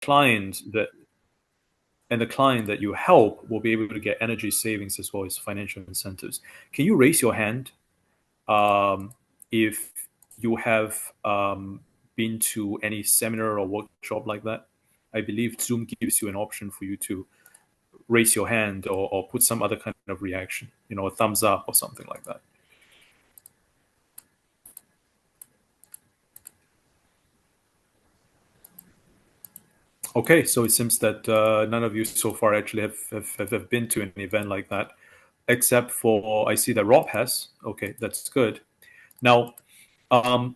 client that and the client that you help will be able to get energy savings as well as financial incentives. Can you raise your hand if you have been to any seminar or workshop like that? I believe Zoom gives you an option for you to raise your hand or put some other kind of reaction, a thumbs up or something like that. Okay, so it seems that none of you so far actually have been to an event like that, except for I see that Rob has. Okay, that's good. Now, I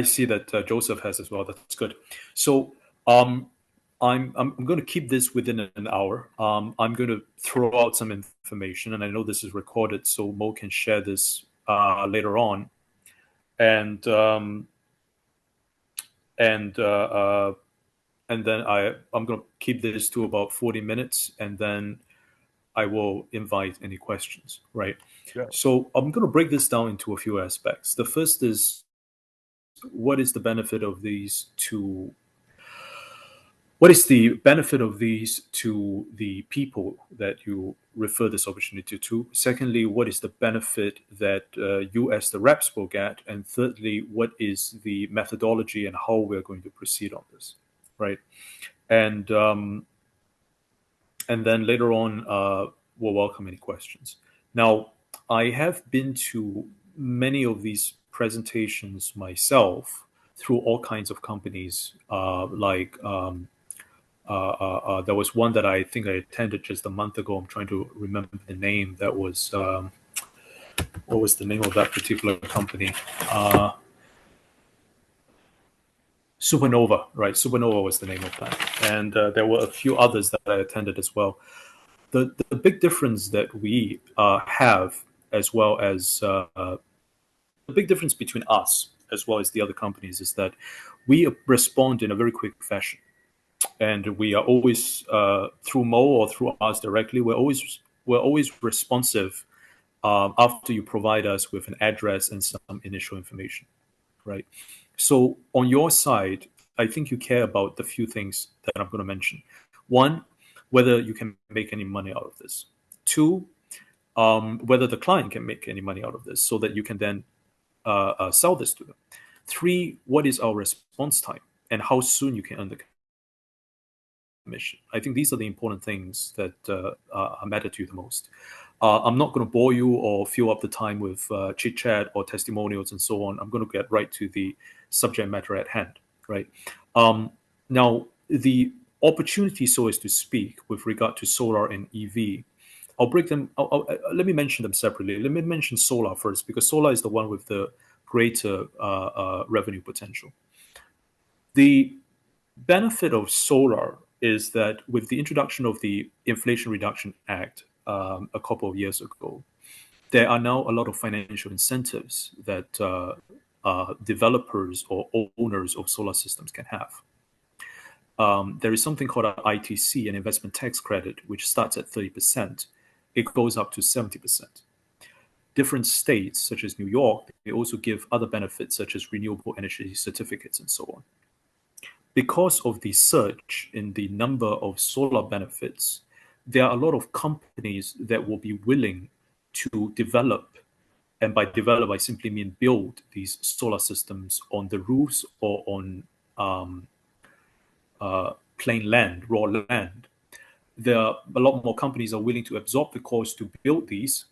see that Joseph has as well. That's good. So I'm going to keep this within an hour. I'm going to throw out some information, and I know this is recorded, so Mo can share this later on, and and uh, uh, and then I'm going to keep this to about 40 minutes, and then I will invite any questions. Right. Yeah. So I'm going to break this down into a few aspects. The first is, what is the benefit of these to what is the benefit of these to the people that you refer this opportunity to? Secondly, what is the benefit that you as the reps will get? And thirdly, what is the methodology and how we're going to proceed on this, right? And then later on, we'll welcome any questions. Now, I have been to many of these presentations myself through all kinds of companies, there was one that I think I attended just a month ago. I'm trying to remember the name. That was what was the name of that particular company? Supernova, right? Supernova was the name of that, and there were a few others that I attended as well. The big difference that we have, as well as the big difference between us as well as the other companies, is that we respond in a very quick fashion. And we are always through Mo or through us directly. We're always responsive after you provide us with an address and some initial information, right? So on your side, I think you care about the few things that I'm going to mention. One, whether you can make any money out of this. Two, whether the client can make any money out of this, so that you can then sell this to them. Three, what is our response time and how soon you can earn the commission. I think these are the important things that matter to you the most. I'm not going to bore you or fill up the time with chit chat or testimonials and so on. I'm going to get right to the subject matter at hand, right? Now, the opportunity, so as to speak, with regard to solar and EV, I'll break them. Let me mention them separately. Let me mention solar first, because solar is the one with the greater revenue potential. The benefit of solar is that with the introduction of the Inflation Reduction Act a couple of years ago, there are now a lot of financial incentives that developers or owners of solar systems can have. There is something called an ITC, an investment tax credit, which starts at 30%. It goes up to 70%. Different states, such as New York, they also give other benefits, such as renewable energy certificates and so on. Because of the surge in the number of solar benefits, there are a lot of companies that will be willing to develop, and by develop, I simply mean build these solar systems on the roofs or on plain land, raw land. There are a lot more companies are willing to absorb the cost to build these,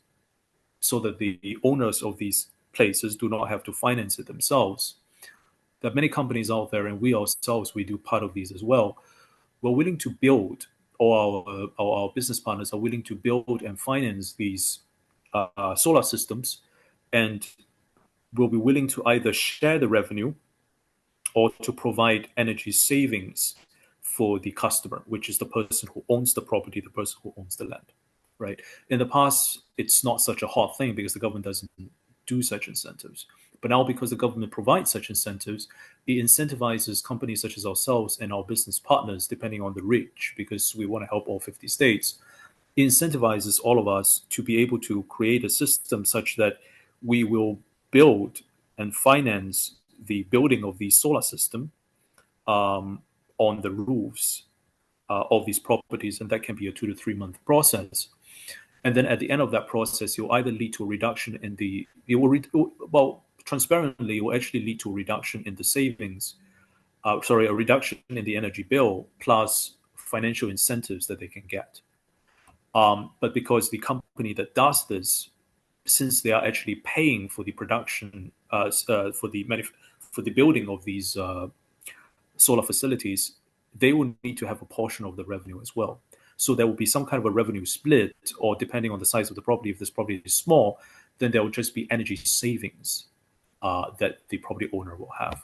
so that the owners of these places do not have to finance it themselves. There are many companies out there, and we ourselves, we do part of these as well. We're willing to build, or our business partners are willing to build and finance these solar systems, and will be willing to either share the revenue or to provide energy savings for the customer, which is the person who owns the property, the person who owns the land, right? In the past, it's not such a hot thing because the government doesn't do such incentives. But now, because the government provides such incentives, it incentivizes companies such as ourselves and our business partners, depending on the reach, because we want to help all 50 states. It incentivizes all of us to be able to create a system such that we will build and finance the building of the solar system on the roofs of these properties, and that can be a 2 to 3 month process. And then at the end of that process, you'll either lead to a reduction in the, it will, well, transparently, it will actually lead to a reduction in the savings, a reduction in the energy bill plus financial incentives that they can get. But because the company that does this, since they are actually paying for the production, for the building of these solar facilities, they will need to have a portion of the revenue as well. So there will be some kind of a revenue split, or depending on the size of the property, if this property is small, then there will just be energy savings that the property owner will have,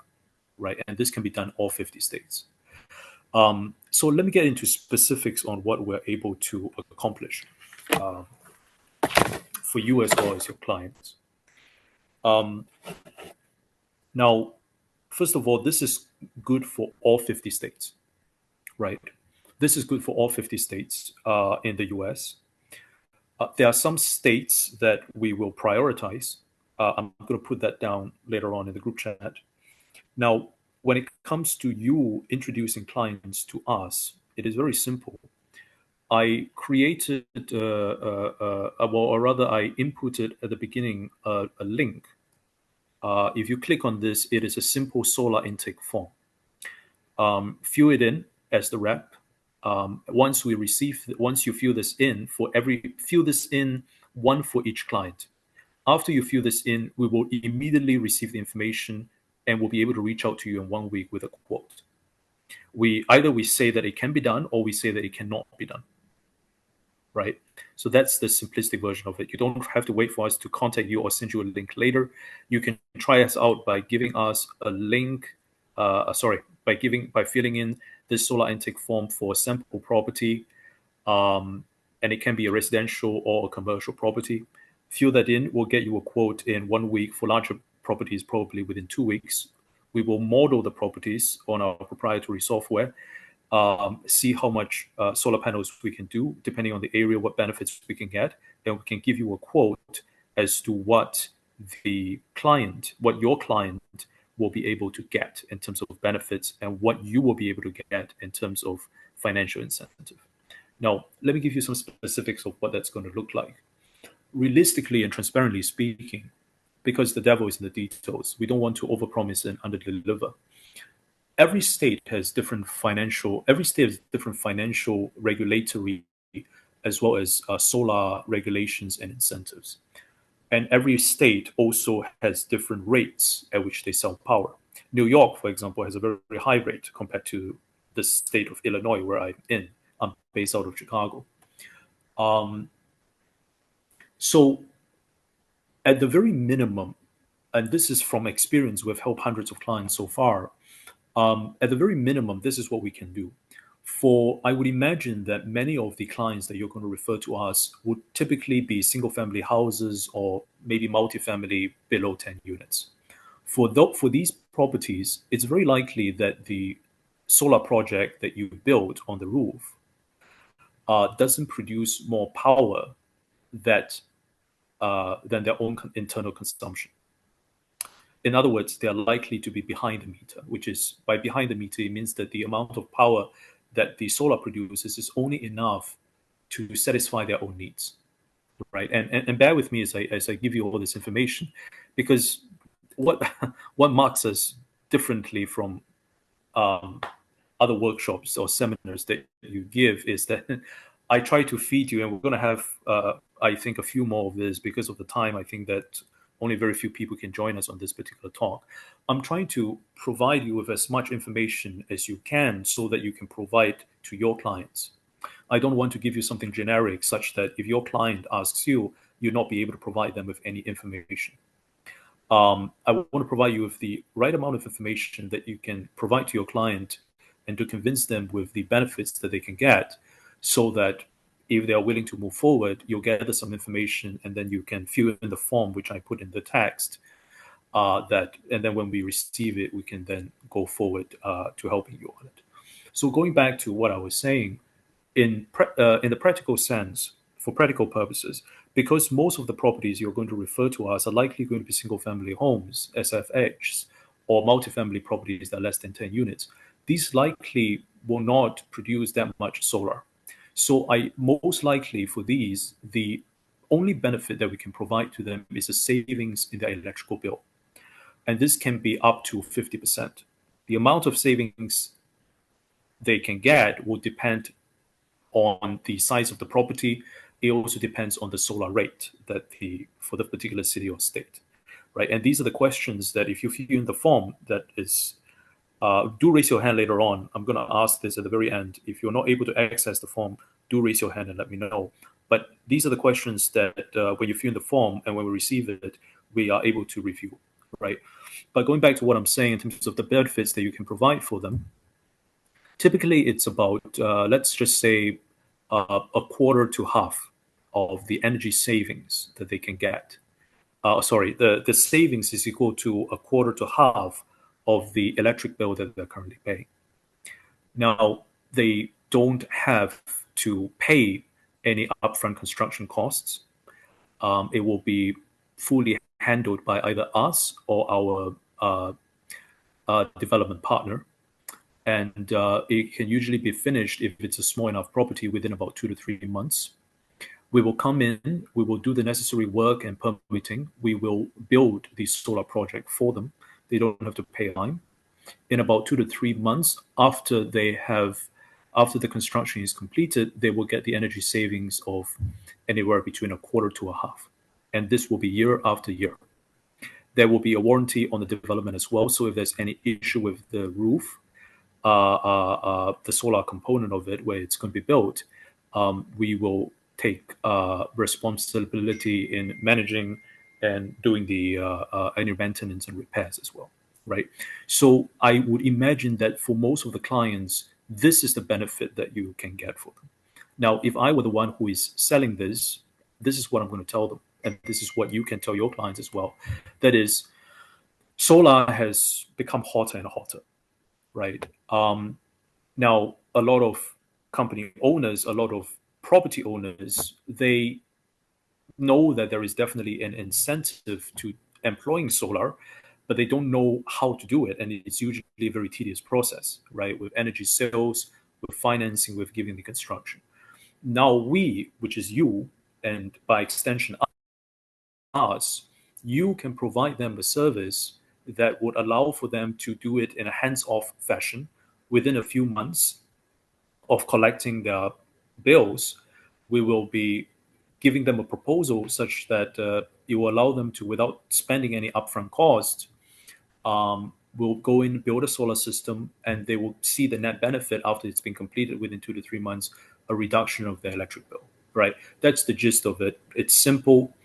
right? And this can be done in all 50 states. So let me get into specifics on what we're able to accomplish for you as well as your clients. Now, first of all, this is good for all 50 states, right? This is good for all 50 states in the US. There are some states that we will prioritize. I'm going to put that down later on in the group chat. Now, when it comes to you introducing clients to us, it is very simple. I created, or rather, I inputted at the beginning a link. If you click on this, it is a simple solar intake form. Fill it in as the rep. Once you fill this in, fill this in one for each client. After you fill this in, we will immediately receive the information and we'll be able to reach out to you in 1 week with a quote. We say that it can be done, or we say that it cannot be done. Right? So that's the simplistic version of it. You don't have to wait for us to contact you or send you a link later. You can try us out by giving us a link, by filling in this solar intake form for a sample property, and it can be a residential or a commercial property. Fill that in, we'll get you a quote in 1 week. For larger properties, probably within 2 weeks. We will model the properties on our proprietary software, see how much solar panels we can do, depending on the area, what benefits we can get, and we can give you a quote as to what your client will be able to get in terms of benefits and what you will be able to get in terms of financial incentive. Now, let me give you some specifics of what that's going to look like. Realistically and transparently speaking, because the devil is in the details, we don't want to overpromise and underdeliver. Every state has different financial regulatory as well as solar regulations and incentives. And every state also has different rates at which they sell power. New York, for example, has a very, very high rate compared to the state of Illinois, where I'm based out of Chicago. So at the very minimum, and this is from experience, we've helped hundreds of clients so far. At the very minimum, this is what we can do. I would imagine that many of the clients that you're going to refer to us would typically be single-family houses or maybe multifamily below 10 units. For these properties, it's very likely that the solar project that you build on the roof doesn't produce more power than their own internal consumption. In other words, they are likely to be behind the meter, which is, by behind the meter, it means that the amount of power that the solar produces is only enough to satisfy their own needs, right? And bear with me as I give you all this information, because what marks us differently from other workshops or seminars that you give is that I try to feed you, and we're going to have, I think, a few more of this because of the time. I think that only very few people can join us on this particular talk. I'm trying to provide you with as much information as you can so that you can provide to your clients. I don't want to give you something generic such that if your client asks you, you'll not be able to provide them with any information. I want to provide you with the right amount of information that you can provide to your client and to convince them with the benefits that they can get, so that if they are willing to move forward, you'll gather some information and then you can fill in the form which I put in the text. And then when we receive it, we can then go forward to helping you on it. So going back to what I was saying, in the practical sense, for practical purposes, because most of the properties you're going to refer to us are likely going to be single-family homes, SFHs, or multifamily properties that are less than 10 units. These likely will not produce that much solar. So I most likely for these, the only benefit that we can provide to them is a savings in their electrical bill. And this can be up to 50%. The amount of savings they can get will depend on the size of the property. It also depends on the solar rate that for the particular city or state, right? And these are the questions that if you fill in the form, that is, do raise your hand later on. I'm going to ask this at the very end. If you're not able to access the form, do raise your hand and let me know. But these are the questions that when you fill in the form and when we receive it, we are able to review, right? But going back to what I'm saying in terms of the benefits that you can provide for them, typically it's about, let's just say, a quarter to half of the energy savings that they can get. Sorry, the savings is equal to a quarter to half of the electric bill that they're currently paying. Now, they don't have to pay any upfront construction costs. It will be fully handled by either us or our development partner. And it can usually be finished if it's a small enough property within about 2 to 3 months. We will come in, we will do the necessary work and permitting. We will build the solar project for them. They don't have to pay a dime. In about 2 to 3 months after the construction is completed, they will get the energy savings of anywhere between a quarter to a half. And this will be year after year. There will be a warranty on the development as well. So if there's any issue with the roof, the solar component of it, where it's going to be built, we will take responsibility in managing and doing the any maintenance and repairs as well, right? So I would imagine that for most of the clients, this is the benefit that you can get for them. Now, if I were the one who is selling this, this is what I'm going to tell them, and this is what you can tell your clients as well. That is, solar has become hotter and hotter, right? Now, a lot of company owners, a lot of property owners, they know that there is definitely an incentive to employing solar, but they don't know how to do it. And it's usually a very tedious process, right? With energy sales, with financing, with giving the construction. Now we, which is you, and by extension us, you can provide them a service that would allow for them to do it in a hands-off fashion within a few months of collecting their bills. We will be giving them a proposal such that it will allow them to, without spending any upfront cost, will go in, build a solar system, and they will see the net benefit after it's been completed within 2 to 3 months, a reduction of their electric bill, right? That's the gist of it. It's simple.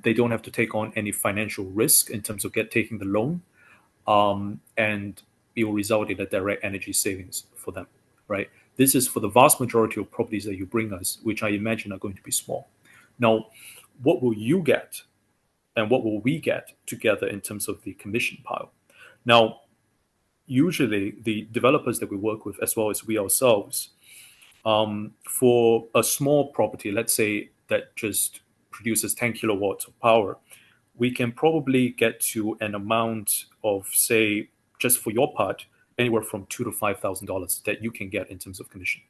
They don't have to take on any financial risk in terms of taking the loan, and it will result in a direct energy savings for them, right? This is for the vast majority of properties that you bring us, which I imagine are going to be small. Now, what will you get and what will we get together in terms of the commission pile? Now, usually the developers that we work with, as well as we ourselves, for a small property, let's say that just produces 10 kilowatts of power, we can probably get to an amount of, say, just for your part, anywhere from $2,000 to $5,000 that you can get in terms of commission.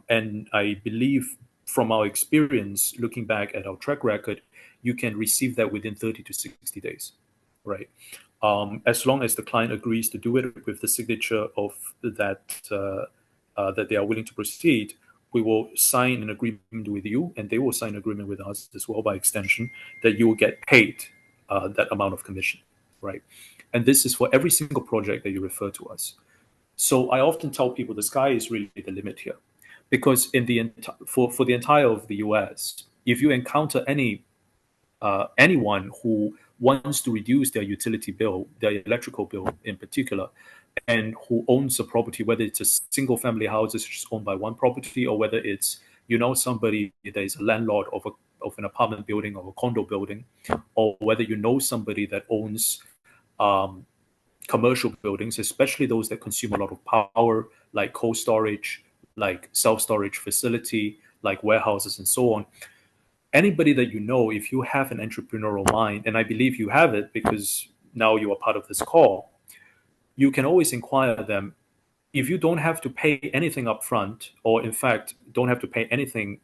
And I believe from our experience, looking back at our track record, you can receive that within 30 to 60 days, right? As long as the client agrees to do it with the signature of that, that they are willing to proceed, we will sign an agreement with you, and they will sign an agreement with us as well by extension, that you will get paid that amount of commission, right? And this is for every single project that you refer to us. So I often tell people the sky is really the limit here, because in the for the entire of the US, if you encounter anyone who wants to reduce their utility bill, their electrical bill in particular, and who owns a property, whether it's a single family house that's just owned by one property, or whether it's, somebody that is a landlord of an apartment building or a condo building, or whether somebody that owns commercial buildings, especially those that consume a lot of power, like cold storage, like self-storage facility, like warehouses and so on. Anybody that if you have an entrepreneurial mind, and I believe you have it because now you are part of this call, you can always inquire them if you don't have to pay anything up front, or in fact, don't have to pay anything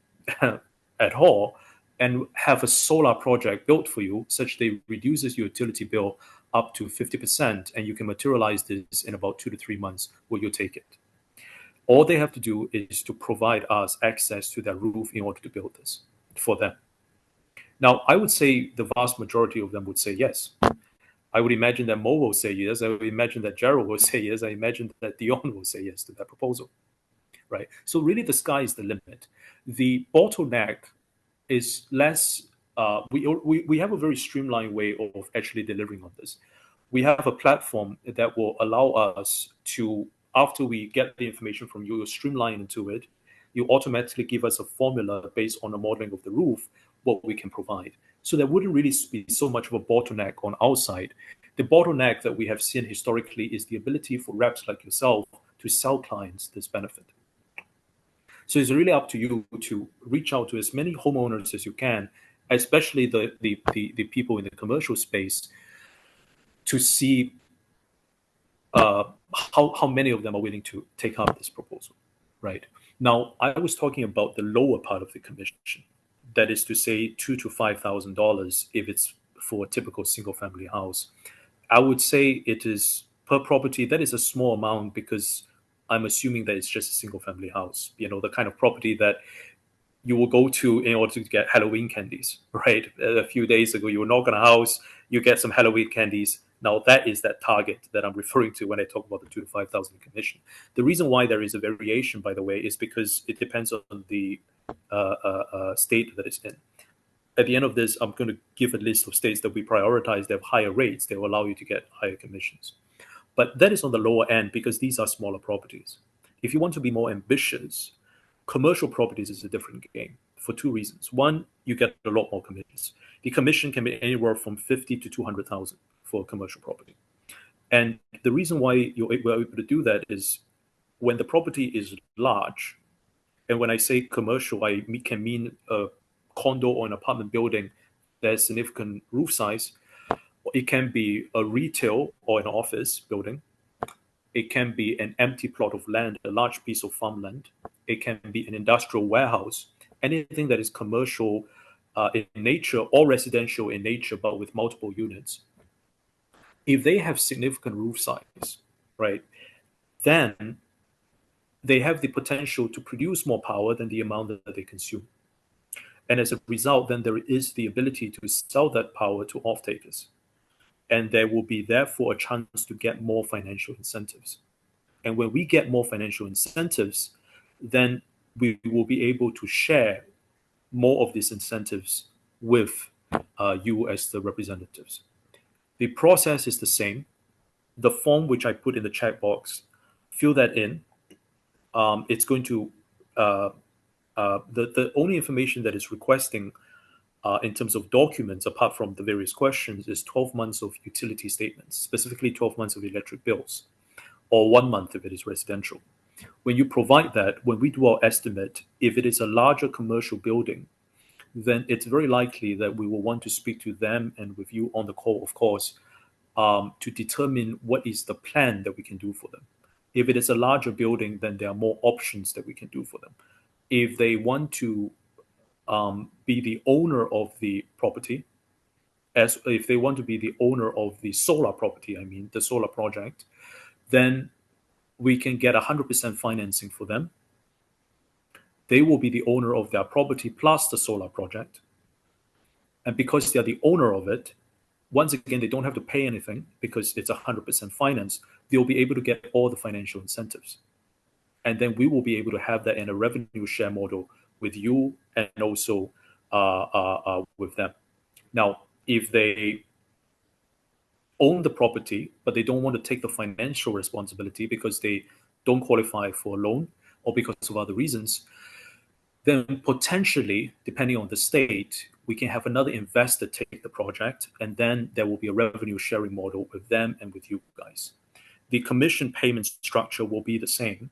at all, and have a solar project built for you, such that it reduces your utility bill up to 50%, and you can materialize this in about 2 to 3 months, will you take it? All they have to do is to provide us access to their roof in order to build this for them. Now, I would say the vast majority of them would say yes. I would imagine that Mo will say yes. I would imagine that Gerald will say yes. I imagine that Dion will say yes to that proposal, right? So really, the sky is the limit. The bottleneck is less. We have a very streamlined way of actually delivering on this. We have a platform that will allow us to, after we get the information from you, you streamline into it. You automatically give us a formula based on the modeling of the roof, what we can provide. So there wouldn't really be so much of a bottleneck on our side. The bottleneck that we have seen historically is the ability for reps like yourself to sell clients this benefit. So it's really up to you to reach out to as many homeowners as you can, especially the people in the commercial space, to see how many of them are willing to take up this proposal, right? Now, I was talking about the lower part of the commission. That is to say, $2,000 to $5,000 if it's for a typical single-family house. I would say it is per property. That is a small amount because I'm assuming that it's just a single-family house. You know, the kind of property that you will go to in order to get Halloween candies, right? A few days ago, you will knock on a house, you get some Halloween candies. Now that is that target that I'm referring to when I talk about the 2 to 5,000 commission. The reason why there is a variation, by the way, is because it depends on the state that it's in. At the end of this, I'm going to give a list of states that we prioritize. They have higher rates. They will allow you to get higher commissions. But that is on the lower end because these are smaller properties. If you want to be more ambitious, commercial properties is a different game for two reasons. One, you get a lot more commissions. The commission can be anywhere from 50 to 200,000 for a commercial property. And the reason why we're able to do that is when the property is large, and when I say commercial, I can mean a condo or an apartment building that has significant roof size. It can be a retail or an office building. It can be an empty plot of land, a large piece of farmland. It can be an industrial warehouse. Anything that is commercial in nature or residential in nature, but with multiple units. If they have significant roof size, right, then they have the potential to produce more power than the amount that they consume. And as a result, then there is the ability to sell that power to off-takers. And there will be therefore a chance to get more financial incentives. And when we get more financial incentives, then we will be able to share more of these incentives with you as the representatives. The process is the same. The form which I put in the chat box, fill that in. It's going to the only information that is requesting in terms of documents, apart from the various questions, is 12 months of utility statements, specifically 12 months of electric bills, or 1 month if it is residential. When you provide that, when we do our estimate, if it is a larger commercial building, then it's very likely that we will want to speak to them and with you on the call, of course, to determine what is the plan that we can do for them. If it is a larger building, then there are more options that we can do for them. If they want to be the owner of the property, as if they want to be the owner of the solar property, I mean the solar project, then we can get 100% financing for them. They will be the owner of their property plus the solar project. And because they're the owner of it, once again, they don't have to pay anything because it's 100% finance. They'll be able to get all the financial incentives. And then we will be able to have that in a revenue share model with you and also with them. Now, if they own the property, but they don't want to take the financial responsibility because they don't qualify for a loan or because of other reasons, then potentially, depending on the state, we can have another investor take the project, and then there will be a revenue sharing model with them and with you guys. The commission payment structure will be the same.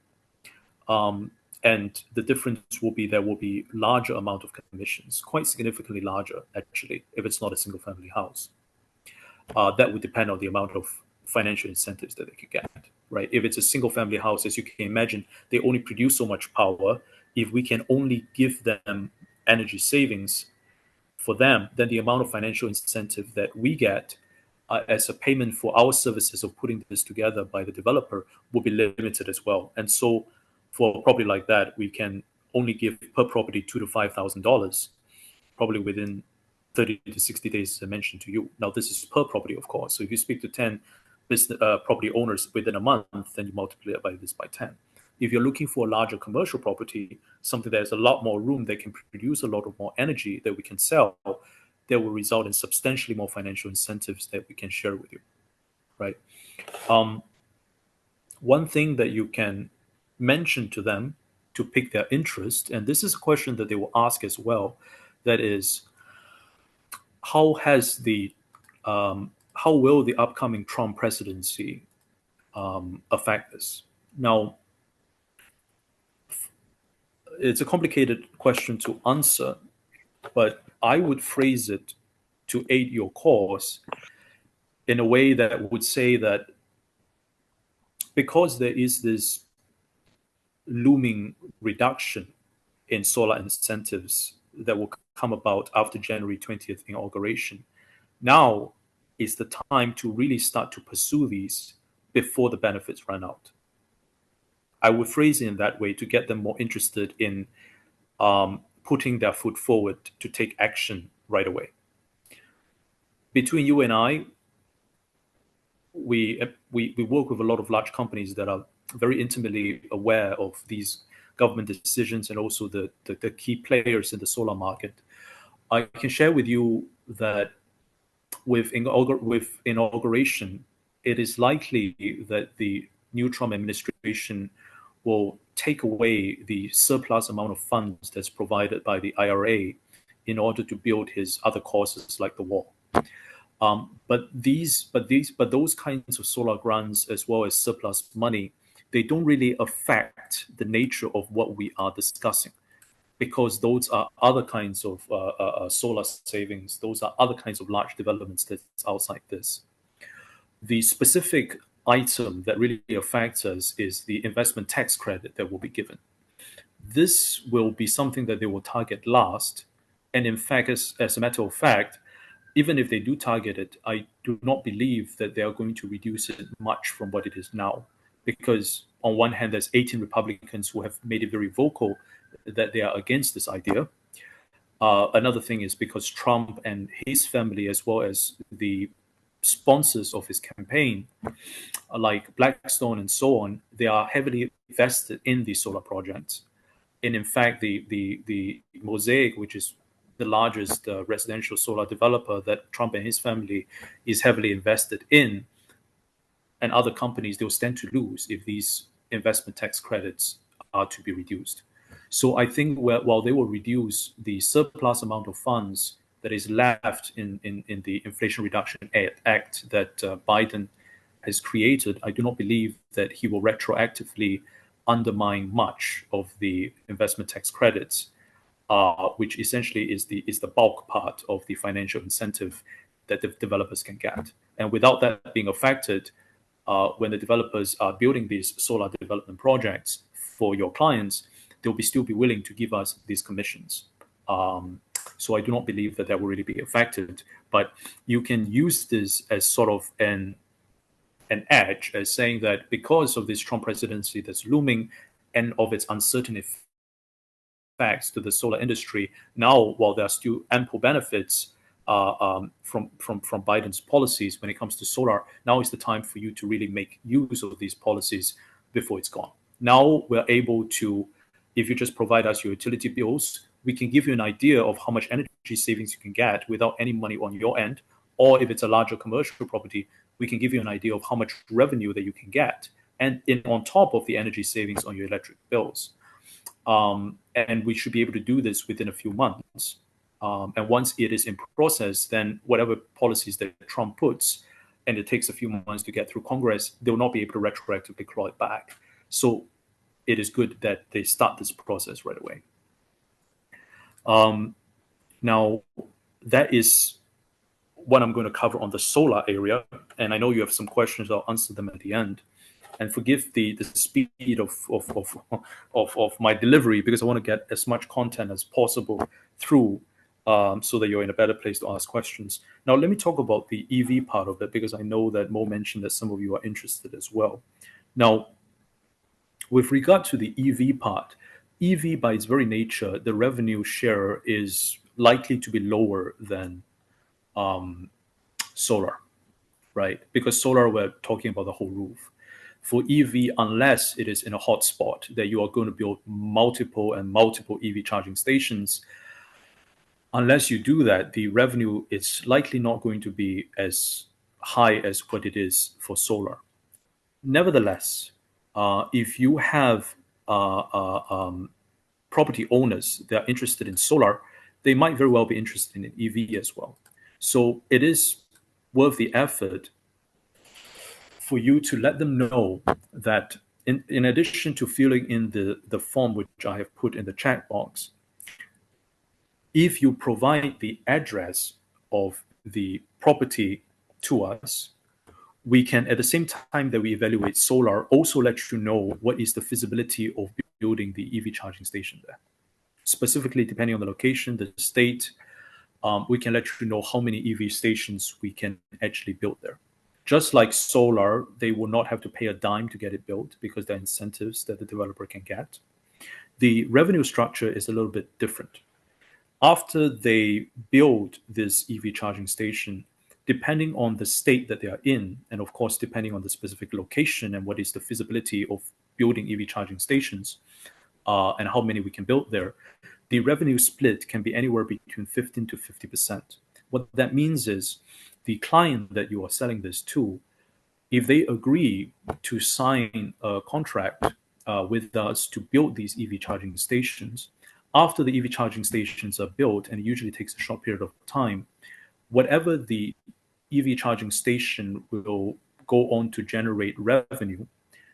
And the difference will be there will be larger amount of commissions, quite significantly larger, actually, if it's not a single family house. That would depend on the amount of financial incentives that they could get, right? If it's a single family house, as you can imagine, they only produce so much power. If we can only give them energy savings for them, then the amount of financial incentive that we get as a payment for our services of putting this together by the developer will be limited as well. And so for a property like that, we can only give per property $2,000 to $5,000, probably within 30 to 60 days, as I mentioned to you. Now, this is per property, of course. So if you speak to 10 property owners within a month, then you multiply by this by 10. If you're looking for a larger commercial property, something that has a lot more room, that can produce a lot of more energy that we can sell, that will result in substantially more financial incentives that we can share with you, right? One thing that you can mention to them to pique their interest, and this is a question that they will ask as well, that is, how will the upcoming Trump presidency affect this? Now, it's a complicated question to answer, but I would phrase it to aid your cause in a way that would say that because there is this looming reduction in solar incentives that will come about after January 20th inauguration, now is the time to really start to pursue these before the benefits run out. I would phrase it in that way to get them more interested in putting their foot forward to take action right away. Between you and I, we work with a lot of large companies that are very intimately aware of these government decisions and also the key players in the solar market. I can share with you that with inauguration, it is likely that the new Trump administration will take away the surplus amount of funds that's provided by the IRA in order to build his other causes like the wall. But those kinds of solar grants, as well as surplus money, they don't really affect the nature of what we are discussing, because those are other kinds of solar savings. Those are other kinds of large developments that's outside this. The specific item that really affects us is the investment tax credit that will be given. This will be something that they will target last. And in fact, as a matter of fact, even if they do target it, I do not believe that they are going to reduce it much from what it is now. Because on one hand, there's 18 Republicans who have made it very vocal that they are against this idea. Another thing is because Trump and his family, as well as the sponsors of his campaign, like Blackstone and so on, they are heavily invested in these solar projects. And in fact, the Mosaic, which is the largest residential solar developer that Trump and his family is heavily invested in, and other companies, they'll stand to lose if these investment tax credits are to be reduced. So I think while they will reduce the surplus amount of funds that is left in the Inflation Reduction Act that Biden has created, I do not believe that he will retroactively undermine much of the investment tax credits, which essentially is the bulk part of the financial incentive that the developers can get. And without that being affected, when the developers are building these solar development projects for your clients, they'll still be willing to give us these commissions. So I do not believe that will really be affected. But you can use this as sort of an edge, as saying that because of this Trump presidency that's looming and of its uncertain effects to the solar industry, now while there are still ample benefits from Biden's policies when it comes to solar, now is the time for you to really make use of these policies before it's gone. Now we're able to, if you just provide us your utility bills, we can give you an idea of how much energy savings you can get without any money on your end. Or if it's a larger commercial property, we can give you an idea of how much revenue that you can get, and on top of the energy savings on your electric bills. And we should be able to do this within a few months. And once it is in process, then whatever policies that Trump puts, and it takes a few months to get through Congress, they will not be able to retroactively claw it back. So it is good that they start this process right away. Now, that is what I'm going to cover on the solar area. and I know you have some questions. I'll answer them at the end. And forgive the speed of my delivery, because I want to get as much content as possible through, so that you're in a better place to ask questions. Now, let me talk about the EV part of it, because I know that Mo mentioned that some of you are interested as well. Now, with regard to the EV part, EV by its very nature, the revenue share is likely to be lower than solar, right? Because solar, we're talking about the whole roof. For EV, unless it is in a hotspot that you are going to build multiple and multiple EV charging stations, unless you do that, the revenue is likely not going to be as high as what it is for solar. Nevertheless, if you have property owners that are interested in solar, they might very well be interested in EV as well. So it is worth the effort for you to let them know that in addition to filling in the form which I have put in the chat box, if you provide the address of the property to us, we can, at the same time that we evaluate solar, also let you know what is the feasibility of building the EV charging station there. Specifically, depending on the location, the state, we can let you know how many EV stations we can actually build there. Just like solar, they will not have to pay a dime to get it built because there are incentives that the developer can get. The revenue structure is a little bit different. After they build this EV charging station, depending on the state that they are in, and of course, depending on the specific location and what is the feasibility of building EV charging stations, and how many we can build there, the revenue split can be anywhere between 15 to 50%. What that means is the client that you are selling this to, if they agree to sign a contract with us to build these EV charging stations, after the EV charging stations are built, and it usually takes a short period of time, whatever the EV charging station will go on to generate revenue,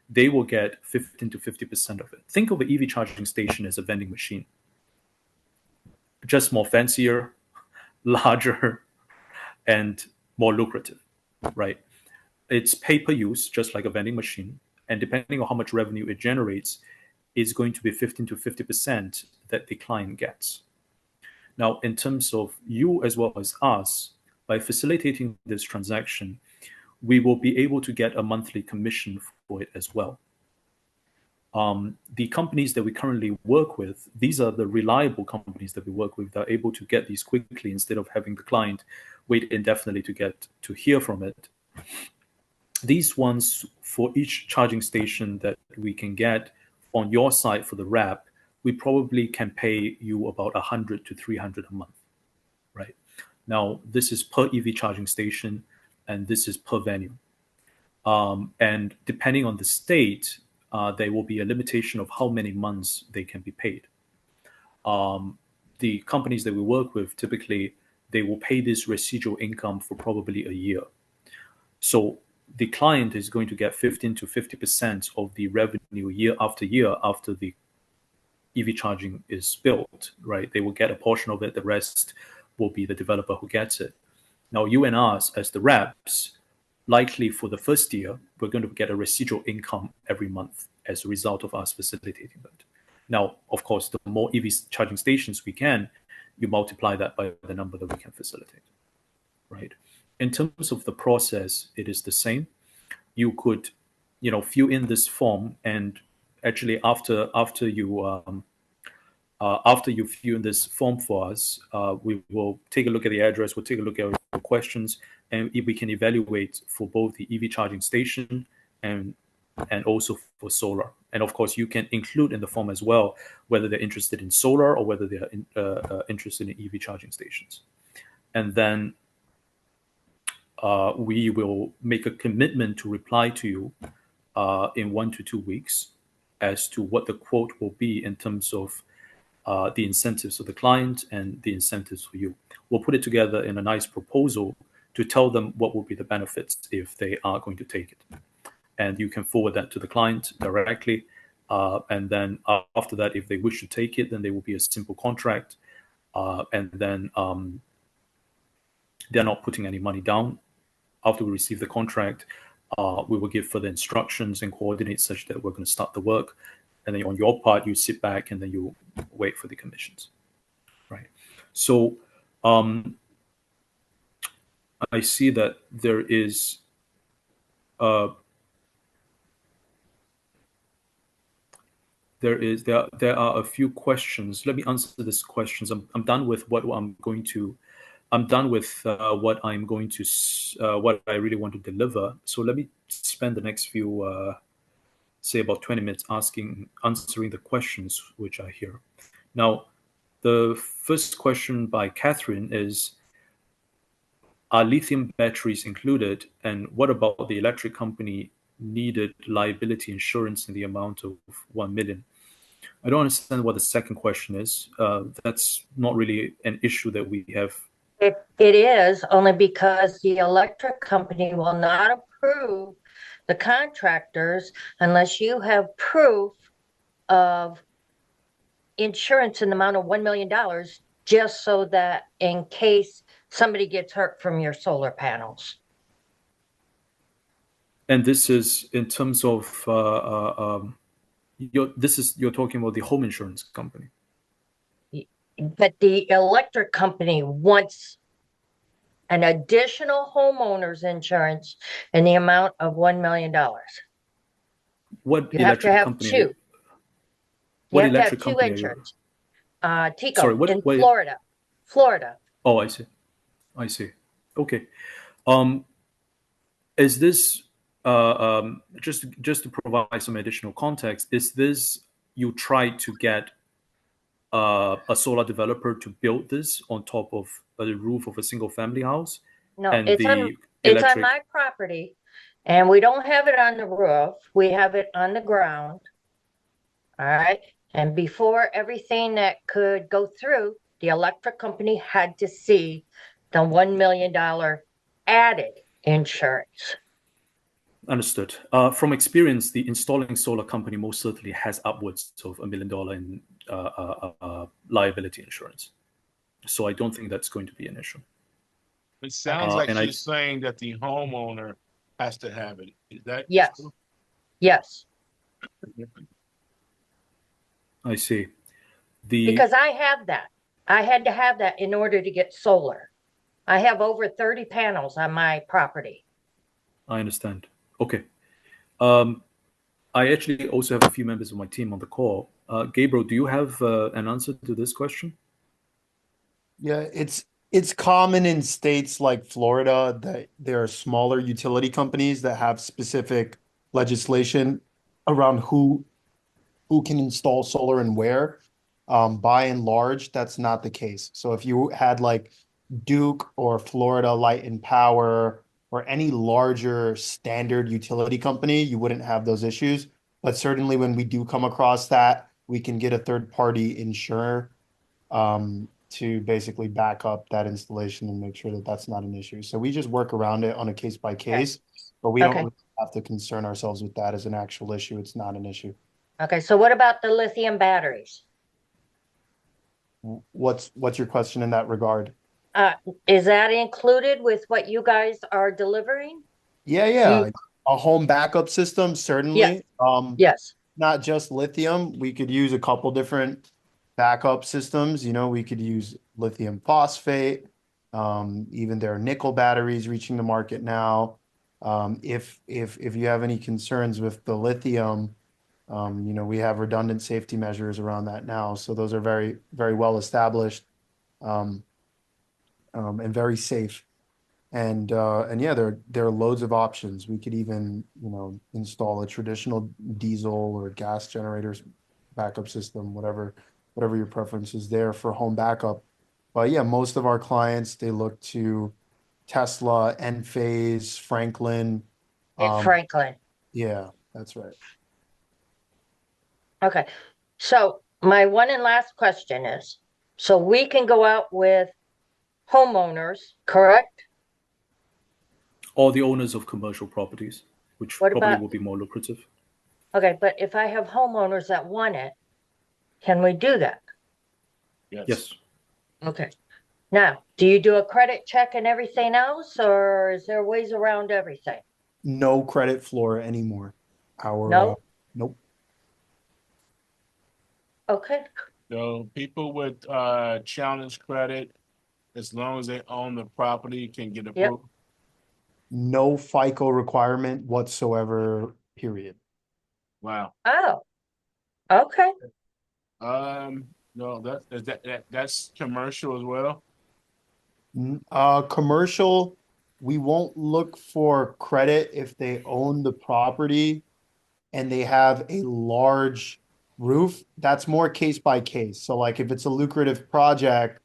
they will get 15 to 50% of it. Think of an EV charging station as a vending machine, just more fancier, larger, and more lucrative, right? It's pay per use, just like a vending machine. And depending on how much revenue it generates, is going to be 15 to 50% that the client gets. Now, in terms of you as well as us, by facilitating this transaction, we will be able to get a monthly commission for it as well. The companies that we currently work with, these are the reliable companies that we work with that are able to get these quickly instead of having the client wait indefinitely to get to hear from it. These ones, for each charging station that we can get on your side for the wrap, we probably can pay you about 100 to 300 a month, right? Now, this is per EV charging station, and this is per venue. And depending on the state, there will be a limitation of how many months they can be paid. The companies that we work with, typically, they will pay this residual income for probably a year. So the client is going to get 15 to 50% of the revenue year after the EV charging is built, right? They will get a portion of it. The rest will be the developer who gets it. Now, you and us as the reps, likely for the first year, we're going to get a residual income every month as a result of us facilitating that. Now, of course, the more EV charging stations we can, you multiply that by the number that we can facilitate, right? In terms of the process, it is the same. You could, fill in this form, and actually after you fill in this form for us, we will take a look at the address, we'll take a look at the questions, and we can evaluate for both the EV charging station and also for solar. And of course, you can include in the form as well whether they're interested in solar or whether they're interested in EV charging stations. And then we will make a commitment to reply to you in 1 to 2 weeks as to what the quote will be in terms of the incentives of the client and the incentives for you. We'll put it together in a nice proposal to tell them what will be the benefits if they are going to take it. And you can forward that to the client directly. And then after that, if they wish to take it, then there will be a simple contract. And then they're not putting any money down. after we receive the contract, we will give further instructions and coordinate such that we're going to start the work. And then on your part, you sit back and then you wait for the commissions, right? So I see that there is there are a few questions. Let me answer these questions. I'm done with what I'm going to. I'm done with what I'm going to what I really want to deliver. So let me spend the next few say about 20 minutes answering the questions which are here. Now, the first question by Catherine is, are lithium batteries included? And what about the electric company needed liability insurance in the amount of 1 million? I don't understand what the second question is. That's not really an issue that we have. It is only because the electric company will not approve the contractors unless you have proof of insurance in the amount of $1 million, just so that in case somebody gets hurt from your solar panels. And this is in terms of you're talking about the home insurance company. But the electric company wants an additional homeowner's insurance in the amount of $1 million. What You have to electric have company? two. What You have to have electric two company are you? insurance. Tico Sorry, in what? Florida. Florida. Oh, I see. I see. Okay. Is this just to provide some additional context? Is this you tried to get a solar developer to build this on top of the roof of a single family house, No, and it's on the it's on electric? my property, and we don't have it on the roof. We have it on the ground. All right. And before everything that could go through, the electric company had to see the $1 million added insurance. Understood. From experience, the installing solar company most certainly has upwards of $1 million in liability insurance. So I don't think that's going to be an issue. It sounds like and she's saying that the homeowner has to have it. Is that Yes. true? Yes. I see. Because I have that. I had to have that in order to get solar. I have over 30 panels on my property. I understand. Okay. I actually also have a few members of my team on the call. Gabriel, do you have an answer to this question? Yeah, it's common in states like Florida that there are smaller utility companies that have specific legislation around who can install solar and where. By and large, that's not the case. So if you had like Duke or Florida Light and Power or any larger standard utility company, you wouldn't have those issues. But certainly when we do come across that, we can get a third party insurer to basically back up that installation and make sure that that's not an issue. So we just work around it on a case by case, but we don't really have to concern ourselves with that as an actual issue. It's not an issue. Okay, so what about the lithium batteries? What's your question in that regard? Is that included with what you guys are delivering? Yeah. A home backup system, certainly. Yes. Not just lithium. We could use a couple different backup systems. We could use lithium phosphate. Even there are nickel batteries reaching the market now. If you have any concerns with the lithium, we have redundant safety measures around that now. So those are very, very well established, and very safe. And yeah, there are loads of options. We could even, install a traditional diesel or gas generators backup system, whatever your preference is there for home backup. But yeah, most of our clients, they look to Tesla, Enphase, Franklin. Franklin. Yeah, that's right. Okay. So my one and last question is, so we can go out with homeowners, correct? Or the owners of commercial properties, which probably will be more lucrative. Okay, but if I have homeowners that want it, can we do that? Yes. Okay. Now, do you do a credit check and everything else, or is there ways around everything? No credit floor anymore. No? Nope. Okay. So people with challenge credit, as long as they own the property, can get Yep. approved. No FICO requirement whatsoever, period. Wow. Oh, okay. No, that's commercial as well. Commercial, we won't look for credit if they own the property and they have a large roof. That's more case by case. So like if it's a lucrative project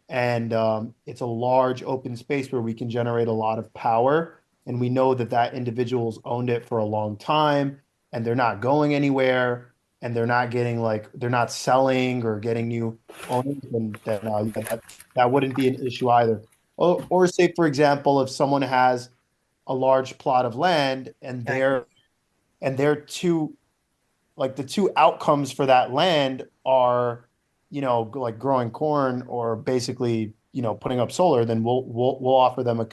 and it's a large open space where we can generate a lot of power, and we know that that individual's owned it for a long time and they're not going anywhere and they're not getting like they're not selling or getting new owners, and then yeah, that wouldn't be an issue either. Or say, for example, if someone has a large plot of land and Right. they're two like the two outcomes for that land are, like growing corn or basically, putting up solar, then we'll offer them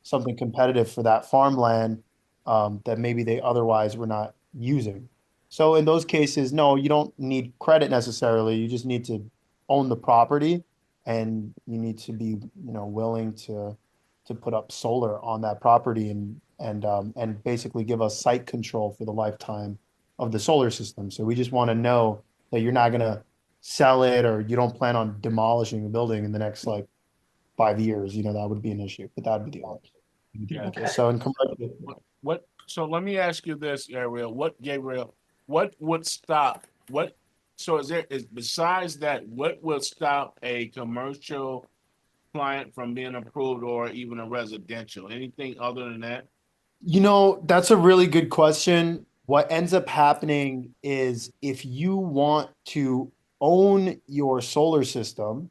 something competitive for that farmland that maybe they otherwise were not using. So in those cases, no, you don't need credit necessarily. You just need to own the property and you need to be, willing to put up solar on that property and basically give us site control for the lifetime of the solar system. So we just want to know that you're not going to sell it or you don't plan on demolishing the building in the next like 5 years. That would be an issue, but that would be the opposite. Yeah. So in commercial, What? So let me ask you this, Gabriel, what would stop? What? So is besides that, what will stop a commercial client from being approved or even a residential? Anything other than that? that's a really good question. What ends up happening is if you want to own your solar system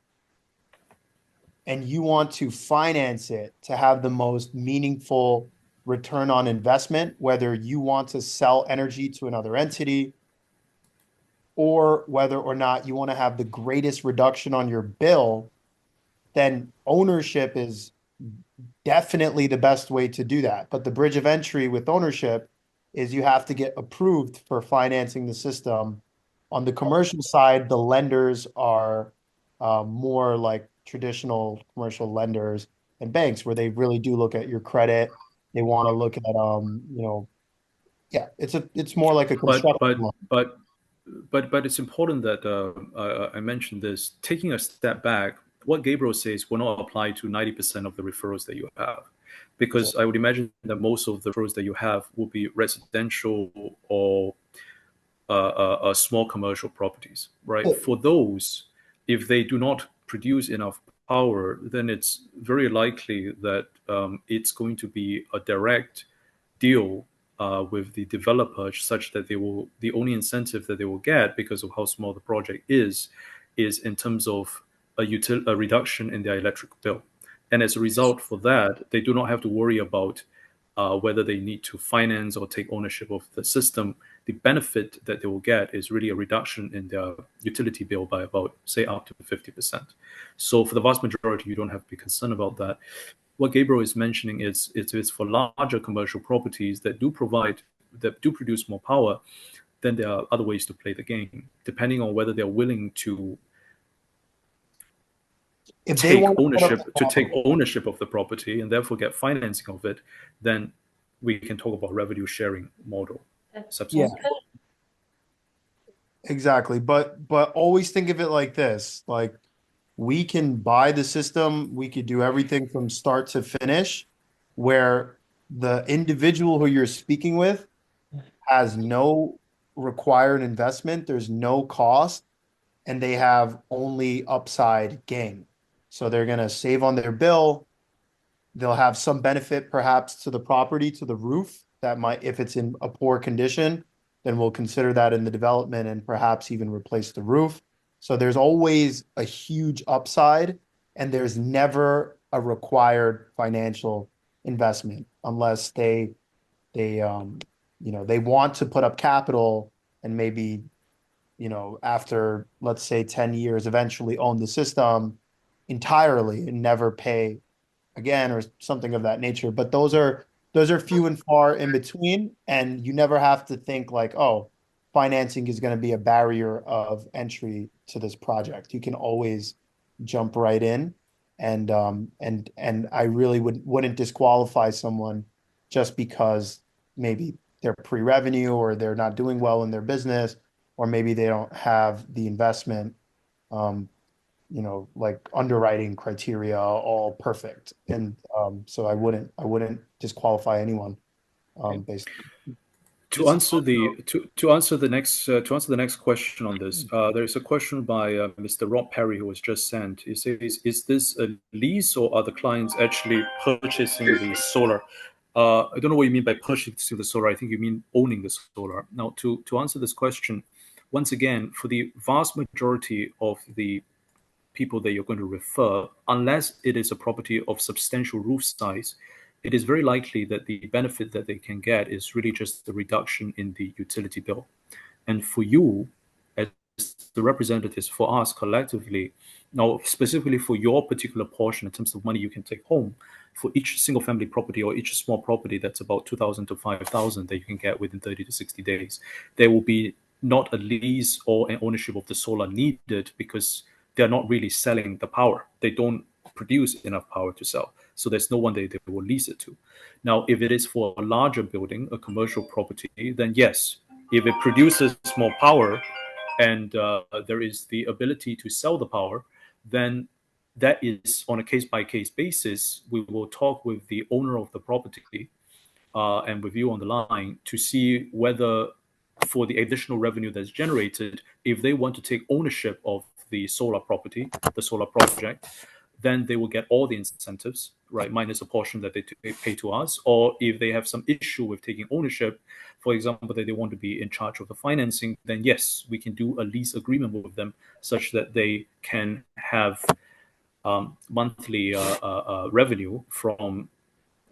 and you want to finance it to have the most meaningful return on investment, whether you want to sell energy to another entity or whether or not you want to have the greatest reduction on your bill, then ownership is definitely the best way to do that. But the bridge of entry with ownership is you have to get approved for financing the system. On the commercial side, the lenders are more like traditional commercial lenders and banks, where they really do look at your credit. They want to look at, yeah, it's more like a But construction but loan. but but it's important that I mentioned this. Taking a step back, what Gabriel says will not apply to 90% of the referrals that you have, because I would imagine that most of the referrals that you have will be residential or small commercial properties, right? For those, if they do not produce enough power, then it's very likely that it's going to be a direct deal with the developer, such that the only incentive that they will get because of how small the project is in terms of a reduction in their electric bill. And as a result for that, they do not have to worry about whether they need to finance or take ownership of the system. The benefit that they will get is really a reduction in their utility bill by about, say, up to 50%. So for the vast majority, you don't have to be concerned about that. What Gabriel is mentioning is it's for larger commercial properties that do produce more power. Then there are other ways to play the game, depending on whether they're willing to If they take want to put up ownership the to take capital, ownership of the property and therefore get financing of it, then we can talk about revenue sharing model. yeah, Subsequently. exactly. But always think of it like this: like we can buy the system, we could do everything from start to finish, where the individual who you're speaking with has no required investment, there's no cost, and they have only upside gain. So they're going to save on their bill. They'll have some benefit perhaps to the property, to the roof that might, if it's in a poor condition, then we'll consider that in the development and perhaps even replace the roof. So there's always a huge upside and there's never a required financial investment unless they want to put up capital and maybe, after let's say 10 years eventually own the system entirely and never pay again or something of that nature. But those are few and far in between, and you never have to think like, oh, financing is going to be a barrier of entry to this project. You can always jump right in, and I really wouldn't disqualify someone just because maybe they're pre-revenue or they're not doing well in their business, or maybe they don't have the investment um, like underwriting criteria all perfect. And so I wouldn't disqualify anyone based. To answer the next question on this, there is a question by Mr. Rob Perry who was just sent. He says, "Is this a lease or are the clients actually purchasing the solar?" I don't know what you mean by purchasing the solar. I think you mean owning the solar. Now, to answer this question, once again, for the vast majority of the people that you're going to refer, unless it is a property of substantial roof size, it is very likely that the benefit that they can get is really just the reduction in the utility bill. And for you, as the representatives, for us collectively, now specifically for your particular portion in terms of money you can take home, for each single family property or each small property, that's about 2,000 to 5,000 that you can get within 30 to 60 days. There will be not a lease or an ownership of the solar needed because they're not really selling the power. They don't produce enough power to sell. So there's no one they will lease it to. Now, if it is for a larger building, a commercial property, then yes, if it produces more power and there is the ability to sell the power, then that is on a case-by-case basis. We will talk with the owner of the property and with you on the line to see whether for the additional revenue that's generated, if they want to take ownership of the solar property, the solar project, then they will get all the incentives, right, minus a portion that they pay to us. Or if they have some issue with taking ownership, for example, that they want to be in charge of the financing, then yes, we can do a lease agreement with them such that they can have monthly revenue from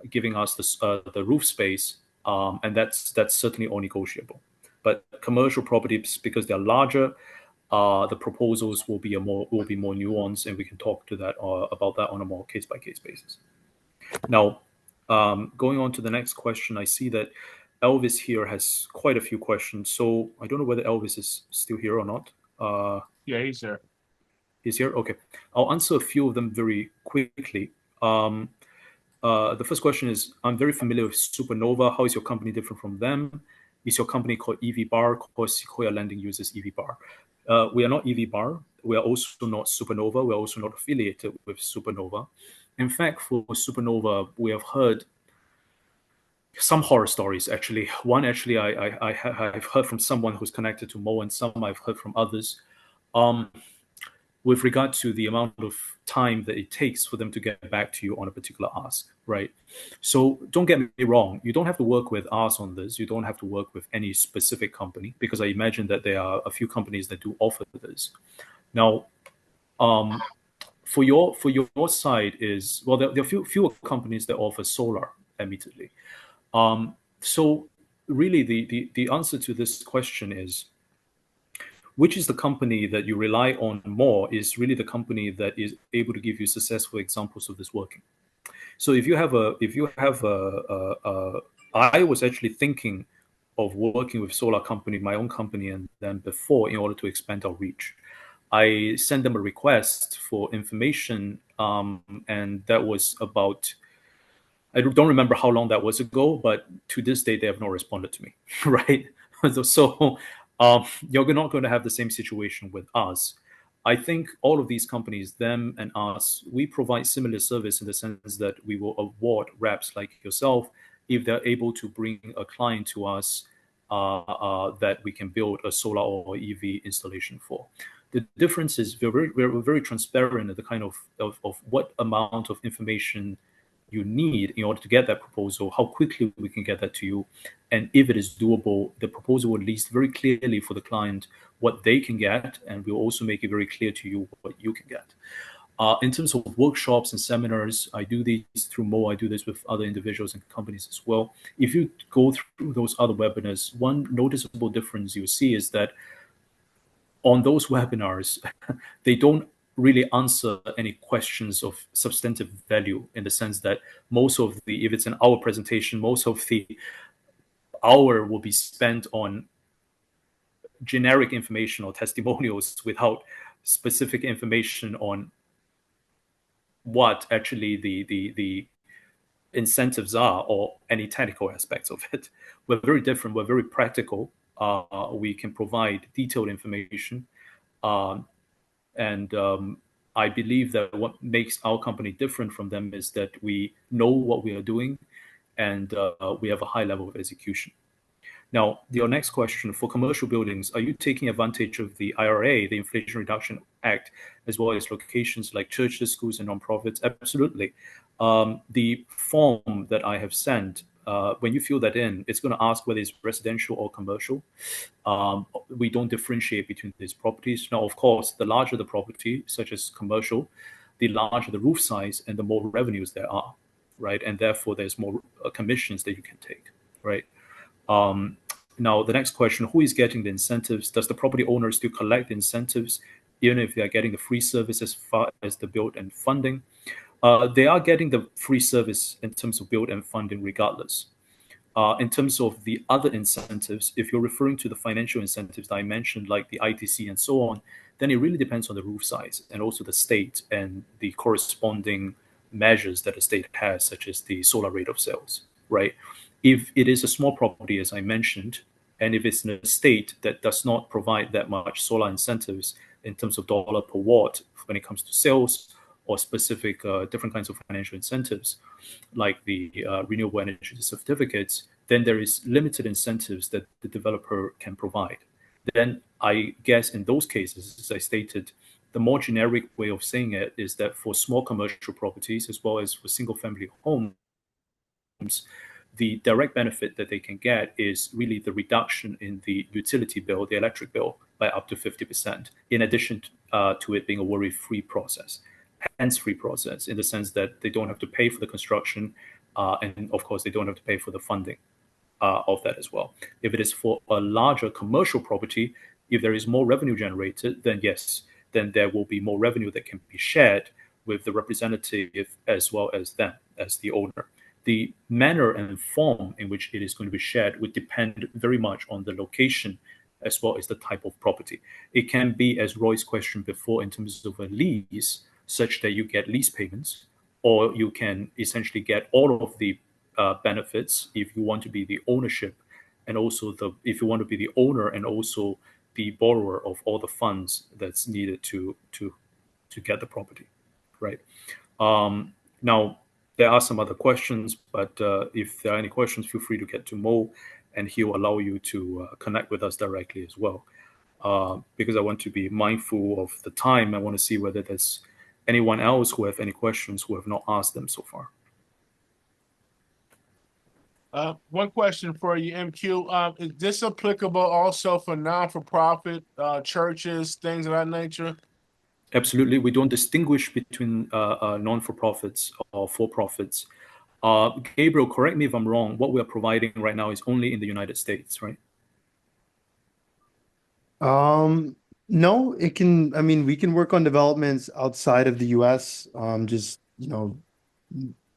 giving us the roof space, and that's certainly all negotiable. But commercial properties, because they're larger, the proposals will be more nuanced, and we can talk to that about that on a more case by case basis. Now, going on to the next question, I see that Elvis here has quite a few questions. So I don't know whether Elvis is still here or not. Yeah, he's here. He's here. Okay, I'll answer a few of them very quickly. The first question is, I'm very familiar with Supernova. How is your company different from them? Is your company called EV Bar? Because Sequoia Lending uses EV Bar. We are not EV Bar. We are also not Supernova. We are also not affiliated with Supernova. In fact, for Supernova, we have heard some horror stories, actually. One, actually, I've heard from someone who's connected to Mo, and some I've heard from others. With regard to the amount of time that it takes for them to get back to you on a particular ask, right? So don't get me wrong. You don't have to work with us on this. You don't have to work with any specific company, because I imagine that there are a few companies that do offer this. Now, for your side is, well, there are fewer companies that offer solar, admittedly. So really the answer to this question is, which is the company that you rely on more is really the company that is able to give you successful examples of this working. So I was actually thinking of working with solar company, my own company, and then before, in order to expand our reach. I sent them a request for information, and that was about, I don't remember how long that was ago, but to this day, they have not responded to me, right? So you're not going to have the same situation with us. I think all of these companies, them and us, we provide similar service in the sense that we will award reps like yourself if they're able to bring a client to us that we can build a solar or EV installation for. The difference is we're very transparent at the kind of what amount of information you need in order to get that proposal, how quickly we can get that to you, and if it is doable, the proposal will list very clearly for the client what they can get, and we'll also make it very clear to you what you can get. In terms of workshops and seminars, I do these through Mo. I do this with other individuals and companies as well. If you go through those other webinars, one noticeable difference you'll see is that on those webinars, they don't really answer any questions of substantive value, in the sense that most of the, if it's an hour presentation, most of the hour will be spent on generic information or testimonials without specific information on what actually the incentives are, or any technical aspects of it. We're very different. We're very practical. We can provide detailed information. And I believe that what makes our company different from them is that we know what we are doing, and we have a high level of execution. Now, your next question, for commercial buildings, are you taking advantage of the IRA, the Inflation Reduction Act, as well as locations like churches, schools, and nonprofits? Absolutely. The form that I have sent, when you fill that in, it's going to ask whether it's residential or commercial. We don't differentiate between these properties. Now, of course, the larger the property, such as commercial, the larger the roof size and the more revenues there are, right? And therefore, there's more commissions that you can take, right? Now, the next question, who is getting the incentives? Does the property owner still collect the incentives, even if they are getting the free service as far as the build and funding? They are getting the free service in terms of build and funding regardless. In terms of the other incentives, if you're referring to the financial incentives that I mentioned, like the ITC and so on, then it really depends on the roof size and also the state and the corresponding measures that the state has, such as the solar rate of sales, right? If it is a small property, as I mentioned, and if it's in a state that does not provide that much solar incentives in terms of dollar per watt when it comes to sales, or specific different kinds of financial incentives, like the renewable energy certificates, then there is limited incentives that the developer can provide. Then I guess in those cases, as I stated, the more generic way of saying it is that for small commercial properties, as well as for single-family homes, the direct benefit that they can get is really the reduction in the utility bill, the electric bill, by up to 50%, in addition to it being a worry-free process, hands-free process, in the sense that they don't have to pay for the construction, and of course, they don't have to pay for the funding of that as well. If it is for a larger commercial property, if there is more revenue generated, then yes, then there will be more revenue that can be shared with the representative as well as them, as the owner. The manner and form in which it is going to be shared would depend very much on the location as well as the type of property. It can be, as Roy's question before, in terms of a lease, such that you get lease payments, or you can essentially get all of the benefits if you want to be the ownership, and also if you want to be the owner and also the borrower of all the funds that's needed to get the property, right? Now, there are some other questions, but if there are any questions, feel free to get to Mo, and he'll allow you to connect with us directly as well. Because I want to be mindful of the time, I want to see whether there's anyone else who have any questions who have not asked them so far. One question for you, MQ. Is this applicable also for non-for-profit churches, things of that nature? Absolutely. We don't distinguish between non-for-profits or for-profits. Gabriel, correct me if I'm wrong. What we're providing right now is only in the United States, right? No, it can, I mean, we can work on developments outside of the US. Just,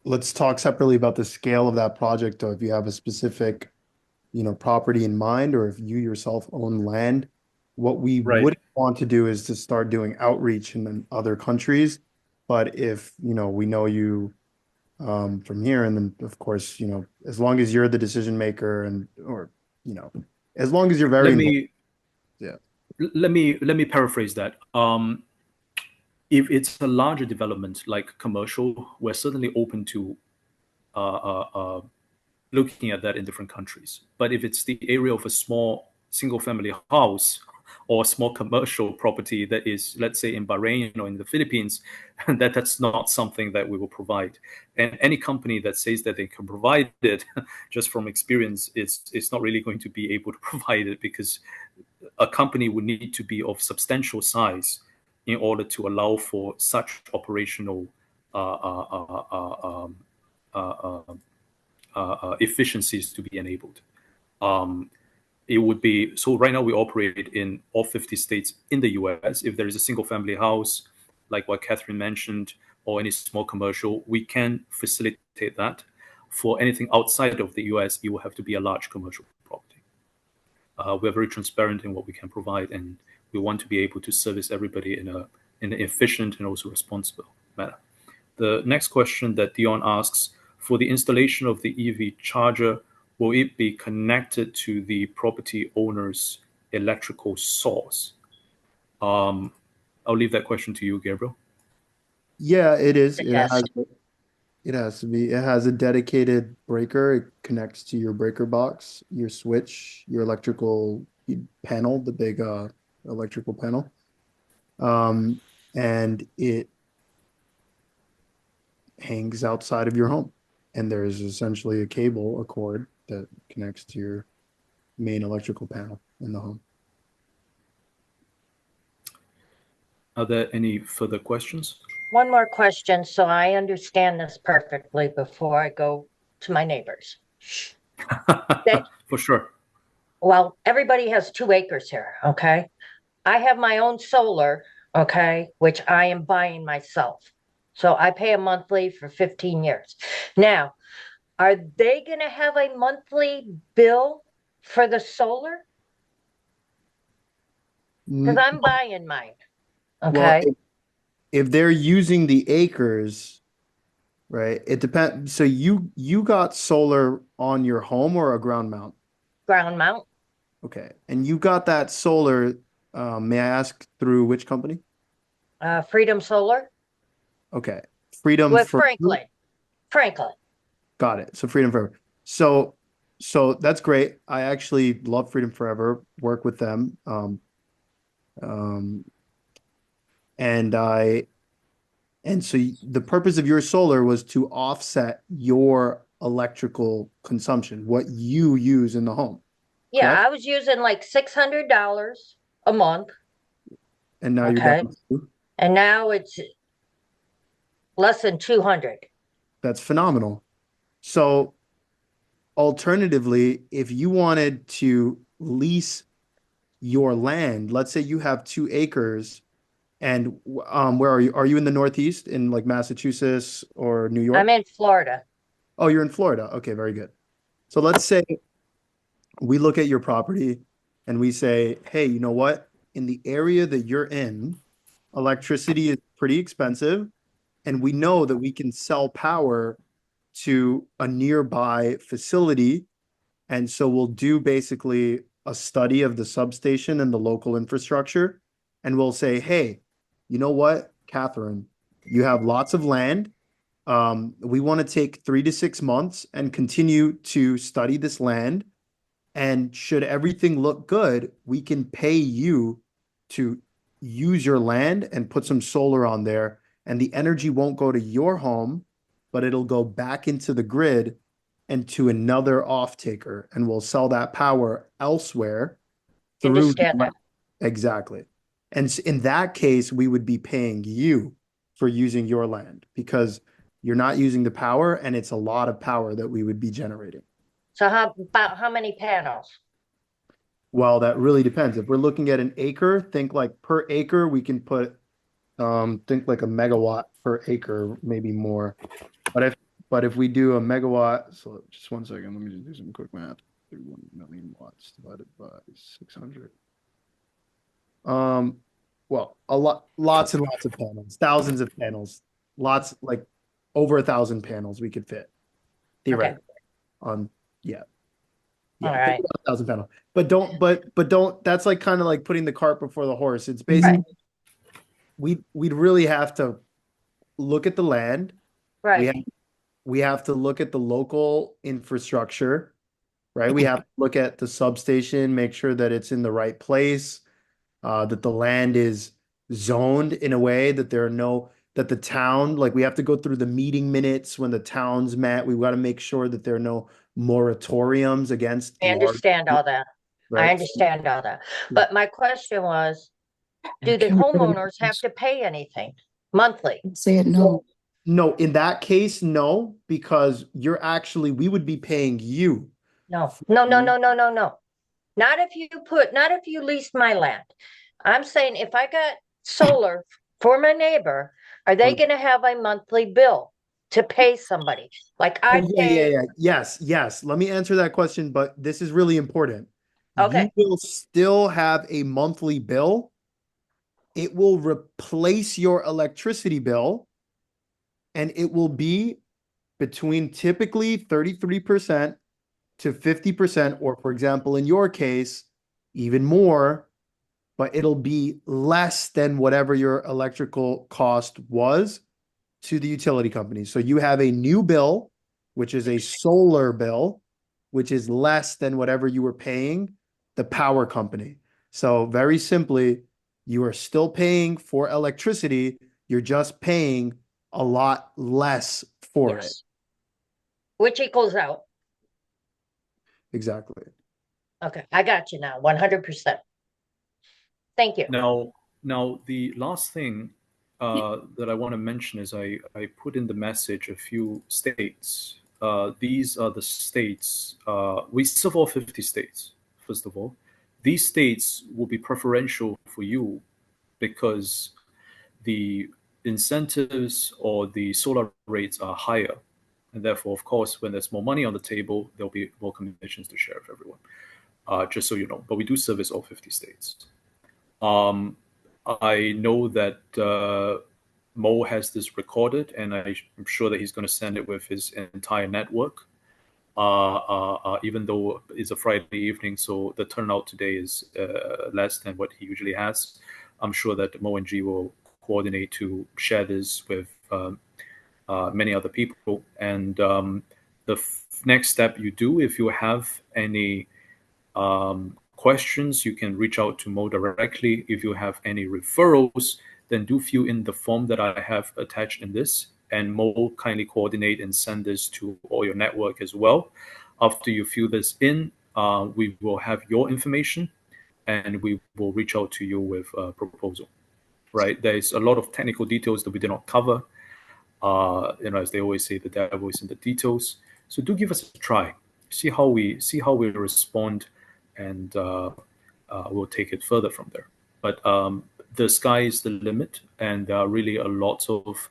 let's talk separately about the scale of that project, or if you have a specific, property in mind, or if you yourself own land. What we wouldn't want to do is to start doing outreach in other countries. But if, we know you from here, and then of course, as long as you're the decision maker as long as you're very let me paraphrase that. If it's a larger development like commercial, we're certainly open to looking at that in different countries. But if it's the area of a small single-family house or a small commercial property that is, let's say, in Bahrain or in the Philippines, that's not something that we will provide. And any company that says that they can provide it, just from experience, it's not really going to be able to provide it, because a company would need to be of substantial size in order to allow for such operational efficiencies to be enabled. It would be, so right now we operate in all 50 states in the US. If there is a single family house, like what Catherine mentioned, or any small commercial, we can facilitate that. For anything outside of the US, it will have to be a large commercial property. We're very transparent in what we can provide, and we want to be able to service everybody in an efficient and also responsible manner. The next question that Dion asks, for the installation of the EV charger, will it be connected to the property owner's electrical source? I'll leave that question to you, Gabriel. Yeah, it is. Yes. It has to be. It has a dedicated breaker. It connects to your breaker box, your switch, your electrical panel, the big electrical panel. And it hangs outside of your home. And there's essentially a cable, a cord that connects to your main electrical panel in the home. Are there any further questions? One more question, so I understand this perfectly before I go to my neighbors. For sure. Well, everybody has 2 acres here, okay? I have my own solar, okay, which I am buying myself. So I pay a monthly for 15 years. Now, are they going to have a monthly bill for the solar? Because I'm buying mine, Well, okay? if they're using the acres, right? It depends. So you got solar on your home or a ground mount? Ground mount, Okay. And you got that solar, may I ask through which company? Freedom Solar Okay. Freedom with for Franklin. Franklin. Got it. So Freedom Forever. So that's great. I actually love Freedom Forever, work with them. Um, and so the purpose of your solar was to offset your electrical consumption, what you use in the home. Yeah, Correct? I was using like $600 a month, And now you're okay? down to, And now it's less than 200. that's phenomenal. So alternatively, if you wanted to lease your land, let's say you have 2 acres, and where are you? Are you in the Northeast in like Massachusetts or New York? I'm in Florida. Oh, you're in Florida. Okay, very good. So let's say we look at your property and we say, hey, you know what? In the area that you're in, electricity is pretty expensive, and we know that we can sell power to a nearby facility. And so we'll do basically a study of the substation and the local infrastructure. And we'll say, hey, you know what, Catherine, you have lots of land. We want to take 3 to 6 months and continue to study this land. And should everything look good, we can pay you to use your land and put some solar on there. And the energy won't go to your home, but it'll go back into the grid and to another off taker. And we'll sell that power elsewhere through. Understand that. Exactly. And in that case, we would be paying you for using your land because you're not using the power, and it's a lot of power that we would be generating. So how many panels? Well, that really depends. If we're looking at an acre, think like per acre, we can put think like a megawatt per acre, maybe more. But if we do a megawatt, so just 1 second, let me just do some quick math. 31 million watts divided by 600. Well, lots and lots of panels, thousands of panels, lots, like over 1,000 panels we could fit theoretically on, yeah. All Yeah, right. 1,000 panels. But don't, that's like kind of like putting the cart before the horse. It's basically, we'd really have to look at the land. Right. We have to look at the local infrastructure, right? We have to look at the substation, make sure that it's in the right place, that the land is zoned in a way that that the town, like we have to go through the meeting minutes when the towns met. We got to make sure that there are no moratoriums against I understand all that. right? I understand all that. But my question was, do the homeowners have to pay anything monthly? Say it no. No, in that case, no, because we would be paying you. No. Not if you lease my land. I'm saying if I got solar for my neighbor, are they going to have a monthly bill to pay somebody? Like I Oh, pay. Yes. Let me answer that question, but this is really important. You Okay. will still have a monthly bill. It will replace your electricity bill, and it will be between typically 33% to 50%, or for example, in your case, even more, but it'll be less than whatever your electrical cost was to the utility company. So you have a new bill, which is a solar bill, which is less than whatever you were paying the power company. So very simply, you are still paying for electricity. You're just paying a lot less for it. Yes. Which equals out. Exactly. Okay. I got you now. 100%. Thank you. Now the last thing that I want to mention is I put in the message a few states. These are the states. We serve all 50 states, first of all. These states will be preferential for you because the incentives or the solar rates are higher. And therefore, of course, when there's more money on the table, there'll be more commissions to share with everyone, just so you know. But we do service all 50 states. Um, I know that Mo has this recorded, and I'm sure that he's going to send it with his entire network. Even though it's a Friday evening, so the turnout today is less than what he usually has. I'm sure that Mo and G will coordinate to share this with many other people. And the next step you do, if you have any questions, you can reach out to Mo directly. If you have any referrals, then do fill in the form that I have attached in this, and Mo will kindly coordinate and send this to all your network as well. After you fill this in, we will have your information, and we will reach out to you with a proposal. Right? There's a lot of technical details that we did not cover. As they always say, the devil is in the details. So do give us a try. See how we respond, and we'll take it further from there. But the sky is the limit, and there are really a lot of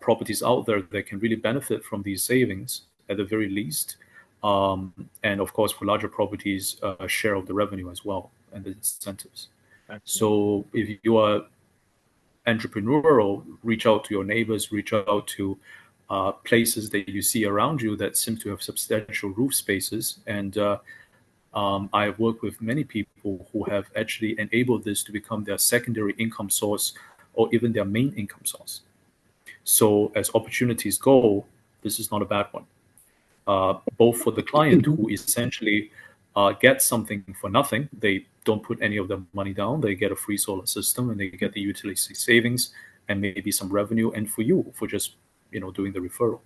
properties out there that can really benefit from these savings at the very least. And of course, for larger properties, a share of the revenue as well and the incentives. Excellent. So if you are entrepreneurial, reach out to your neighbors, reach out to places that you see around you that seem to have substantial roof spaces. And I've worked with many people who have actually enabled this to become their secondary income source or even their main income source. So as opportunities go, this is not a bad one. Both for the client who essentially gets something for nothing. They don't put any of their money down. They get a free solar system and they get the utility savings and maybe some revenue. And for you, for just doing the referral,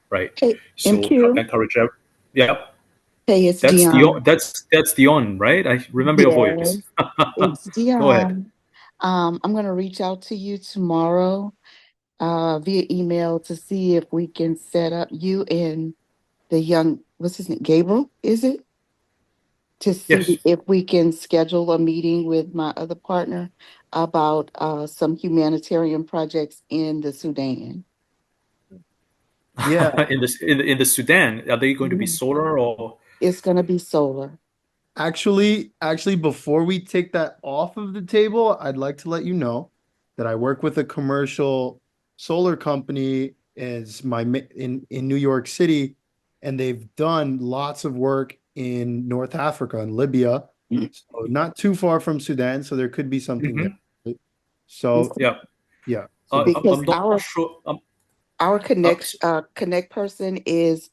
right? Hey, So MQ. encourage. Yeah, Hey, it's that's Dion. that's Dion, right? I remember your voice. Yes, it's Go ahead. Dion. I'm going to reach out to you tomorrow via email to see if we can set up you and the young, what's his name, Gabriel, is it? To Yes. see if we can schedule a meeting with my other partner about some humanitarian projects in the Sudan. Yeah. in the Sudan, are they going to be Mhm. solar or? It's going to be solar. Actually, before we take that off of the table, I'd like to let you know that I work with a commercial solar company in New York City, and they've done lots of work in North Africa and Libya, so not too far from Sudan. So there could be something there. Mhm. Right? So Yeah. yeah. So Because I'm not sure. our Uh, connect person is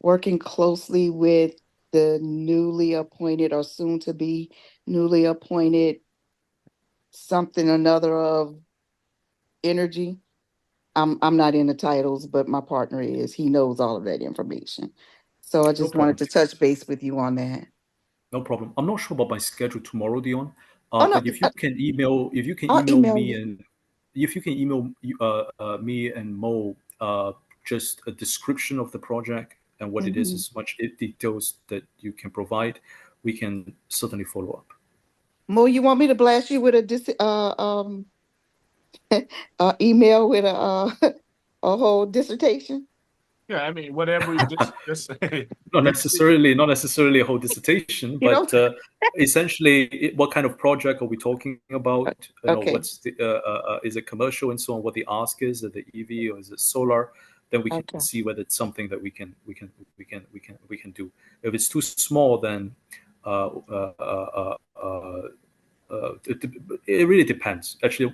working closely with the newly appointed or soon to be newly appointed something another of energy. I'm not in the titles, but my partner is. He knows all of that information. So I no just wanted problem. to touch base with you on that. No problem. I'm not sure about my schedule tomorrow, Dion. Oh no, But if you can email, I'll email me, you. and if you can email me and Mo just a description of the project and what it is, Mhm. as much details that you can provide, we can certainly follow up. Mo, you want me to blast you with a email with a whole dissertation? Yeah, I mean, whatever, just Not necessarily a whole dissertation, You know? but essentially, what kind of project are we talking about? You know, Okay. what's the is it commercial and so on? What the ask is it EV or is it solar? Then we can Okay. see whether it's something that we can do. If it's too small, then uh, uh, uh, uh, it really depends. Actually,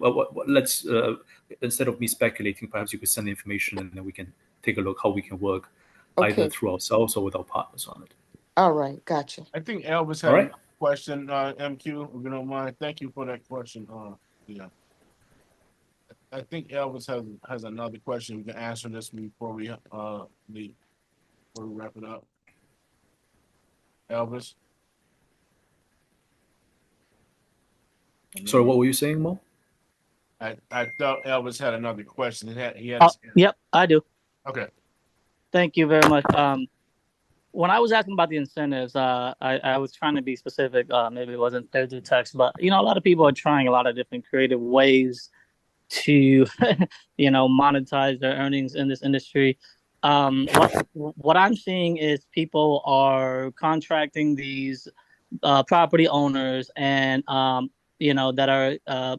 let's instead of me speculating, perhaps you could send the information and then we can take a look how we can work either Okay. through ourselves or with our partners on it. All right. Gotcha. I think Elvis All had right. a question, MQ, if you don't mind. Thank you for that question. Yeah. I think Elvis has another question. We can answer this before we leave, before we wrap it up. Elvis? Sorry, what were you saying, Mo? I thought Elvis had another question. He had Yep, I do. Okay. Thank you very much. When I was asking about the incentives, I was trying to be specific. Maybe it wasn't there through text, but a lot of people are trying a lot of different creative ways to, monetize their earnings in this industry. What I'm seeing is people are contracting these property owners, and that are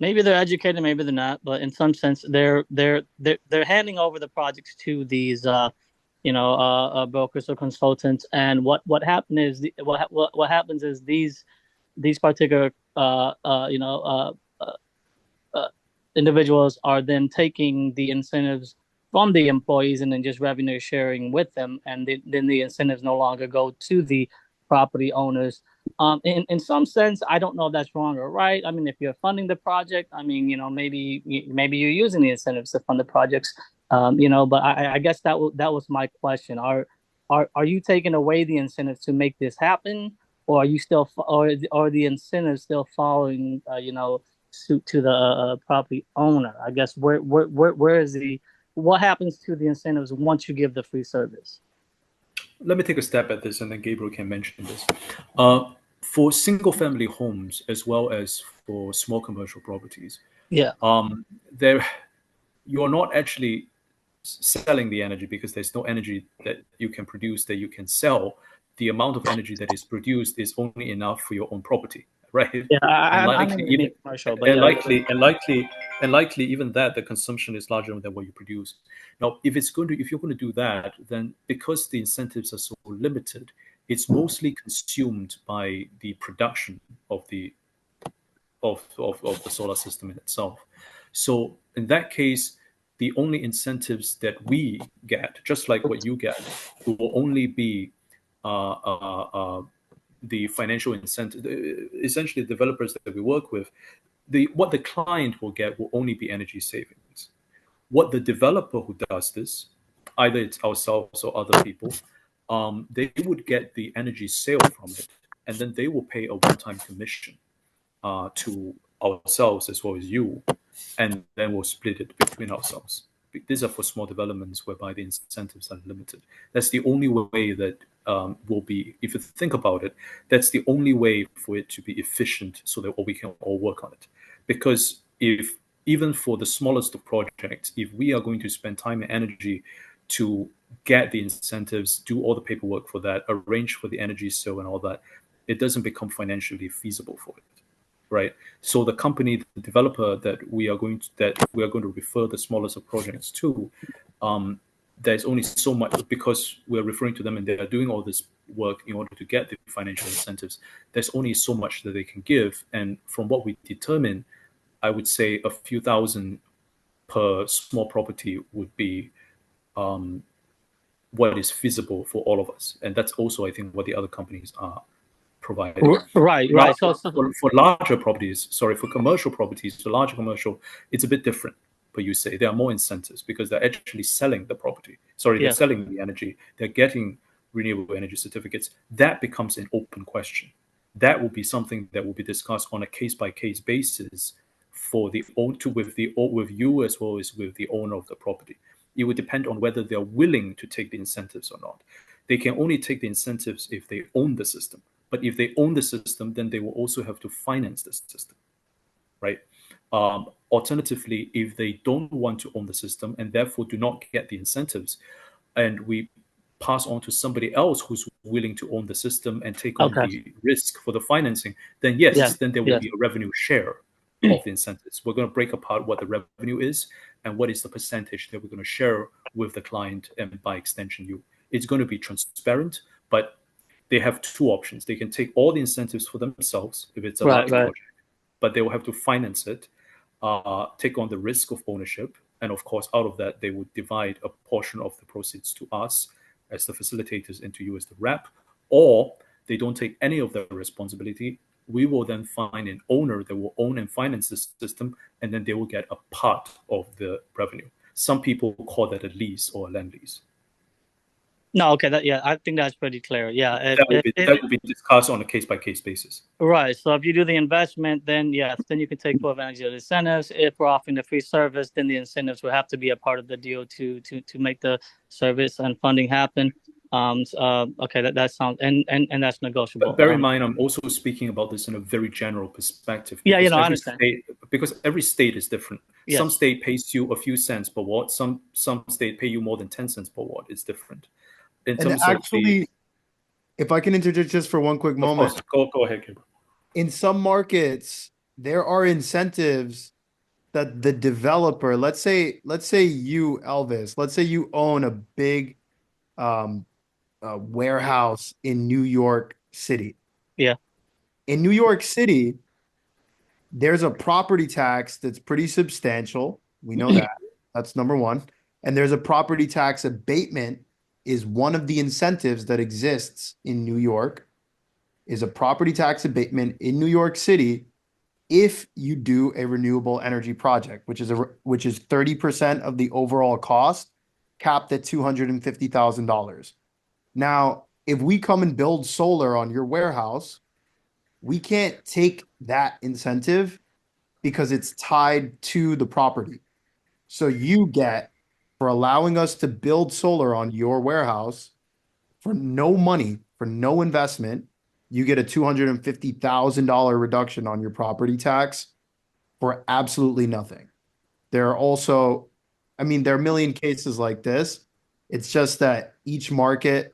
maybe they're educated, maybe they're not, but in some sense, they're handing over the projects to these brokers or consultants. And what happened is what happens is these particular uh, uh, individuals are then taking the incentives from the employees and then just revenue sharing with them, and then the incentives no longer go to the property owners. In some sense, I don't know if that's wrong or right. I mean, if you're funding the project, I mean, maybe you're using the incentives to fund the projects. But I guess that was my question. Are you taking away the incentives to make this happen, or are you still, or are the incentives still following, suit to the property owner? I guess where is what happens to the incentives once you give the free service? Let me take a step at this, and then Gabriel can mention this. For single-family homes as well as for small commercial properties, Yeah. there you are not actually selling the energy because there's no energy that you can produce that you can sell. The amount of energy that is produced is only enough for your own property, right? Yeah, And I likely never even mean commercial, but yeah. and likely even that the consumption is larger than what you produce. Now, if you're going to do that, then because the incentives are so limited, it's mostly consumed by the production of the solar system in itself. So in that case, the only incentives that we get, just like what you get, will only be uh, uh, uh, the financial incentive. Essentially, the developers that we work with, what the client will get will only be energy savings. What the developer who does this, either it's ourselves or other people, they would get the energy sale from it, and then they will pay a one-time commission to ourselves as well as you, and then we'll split it between ourselves. These are for small developments whereby the incentives are limited. That's the only way that will be, if you think about it, that's the only way for it to be efficient so that we can all work on it. Because if even for the smallest of projects, if we are going to spend time and energy to get the incentives, do all the paperwork for that, arrange for the energy sale and all that, it doesn't become financially feasible for it. Right. So the company, the developer that we are going to refer the smallest of projects to, there's only so much because we're referring to them and they are doing all this work in order to get the financial incentives. There's only so much that they can give, and from what we determine, I would say a few thousand per small property would be what is feasible for all of us, and that's also I think what the other companies are providing. Right. For larger properties, sorry, for commercial properties, for larger commercial, it's a bit different. But you say there are more incentives because they're actually selling the property. Sorry, they're Yeah. selling the energy. They're getting renewable energy certificates. That becomes an open question. That will be something that will be discussed on a case by case basis for the with you as well as with the owner of the property. It would depend on whether they're willing to take the incentives or not. They can only take the incentives if they own the system. But if they own the system, then they will also have to finance the system, right? Alternatively, if they don't want to own the system and therefore do not get the incentives, and we pass on to somebody else who's willing to own the system and take on Okay. the risk for the financing, then yes, Yeah. then there will Yeah. be a revenue share of the incentives. We're going to break apart what the revenue is and what is the percentage that we're going to share with the client and by extension you. It's going to be transparent, but they have two options. They can take all the incentives for themselves if it's a Right. large Right. project, but they will have to finance it, take on the risk of ownership, and of course, out of that, they would divide a portion of the proceeds to us as the facilitators and to you as the rep, or they don't take any of the responsibility. We will then find an owner that will own and finance the system, and then they will get a part of the revenue. Some people call that a lease or a land lease. No, okay, I think that's pretty clear. Yeah, That will be discussed on a case by case basis. right. So if you do the investment, then yes, then you can take full advantage of the incentives. If we're offering the free service, then the incentives will have to be a part of the deal to make the service and funding happen. Okay, that sounds and that's negotiable. But bear in mind, I'm also speaking about this in a very general perspective. Yeah, Because I understand. every state is different. Yes. Some state pays you a few cents per watt. Some state pay you more than 10 cents per watt. It's different. In And terms actually, if I can interject just for one quick moment, of course, go ahead, Gabriel. in some markets, there are incentives that the developer, let's say you, Elvis, let's say you own a big warehouse in New York City. Yeah. In New York City, there's a property tax that's pretty substantial. We know that. That's number one. And there's a property tax abatement is one of the incentives that exists in New York, is a property tax abatement in New York City if you do a renewable energy project, which is 30% of the overall cost, capped at $250,000. Now, if we come and build solar on your warehouse, we can't take that incentive because it's tied to the property. So you get, for allowing us to build solar on your warehouse for no money, for no investment, you get a $250,000 reduction on your property tax for absolutely nothing. There are also, there are a million cases like this. It's just that each market,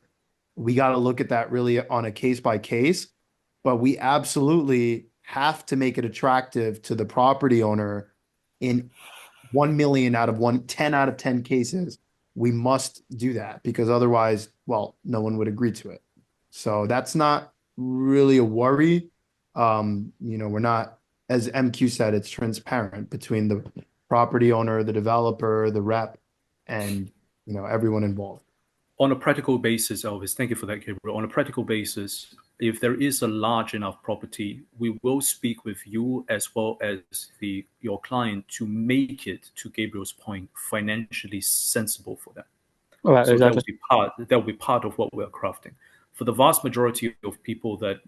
we got to look at that really on a case by case, but we absolutely have to make it attractive to the property owner. In 1 million out of 10 out of 10 cases, we must do that because otherwise, well, no one would agree to it. So that's not really a worry. We're not, as MQ said, it's transparent between the property owner, the developer, the rep, and everyone involved. On a practical basis, Elvis, thank you for that, Gabriel. On a practical basis, if there is a large enough property, we will speak with you as well as your client to make it, to Gabriel's point, financially sensible for them. Right, so exactly. that will be part of what we're crafting. For the vast majority of people that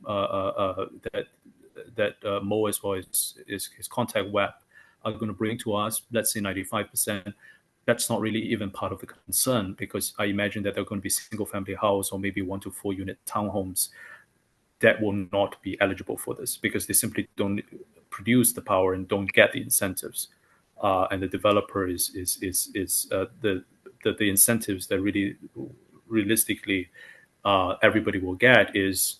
Mo as well as his contact web are going to bring to us, let's say 95%. That's not really even part of the concern because I imagine that they're going to be single family house or maybe 1 to 4 unit townhomes that will not be eligible for this because they simply don't produce the power and don't get the incentives. And the developer is the incentives that really realistically everybody will get is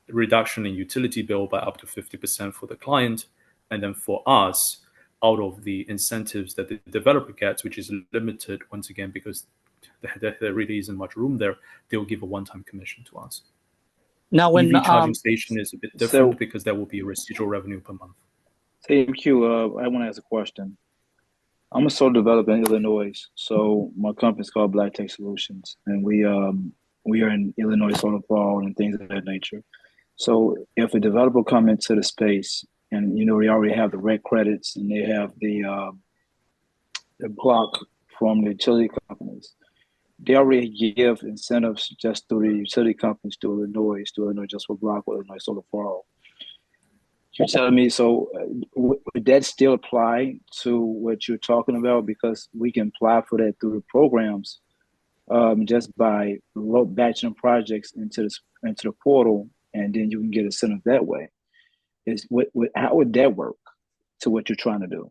reduction in utility bill by up to 50% for the client. And then for us, out of the incentives that the developer gets, which is limited once again because there really isn't much room there, they'll give a one-time commission to us. Now, when EV charging station is a bit different because there will be a residual revenue per month. MQ, I want to ask a question. I'm a solar developer in Illinois, so my company is called Black Tech Solutions, and we are in Illinois solar fall and things of that nature. So if a developer come into the space and we already have the rec credits and they have the block from the utility companies, they already give incentives just through the utility companies to Illinois just for block with Illinois solar fall. You're telling me, so would that still apply to what you're talking about? Because we can apply for that through the programs just by batching projects into the portal, and then you can get a incentive that way. How would that work? to what you're trying to do.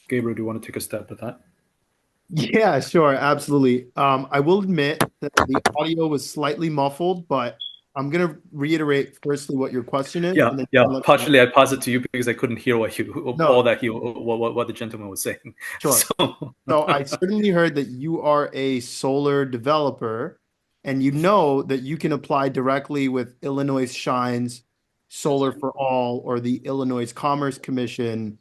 Gabriel, do you want to take a step at that? Yeah, sure, absolutely. I will admit that the audio was slightly muffled, but I'm gonna reiterate firstly what your question is, and then Yeah. let me know. Partially, I pass it to you because I couldn't hear what No, what the gentleman was saying. sure. So I certainly heard that you are a solar developer, and you know that you can apply directly with Illinois Shines Solar for All or the Illinois Commerce Commission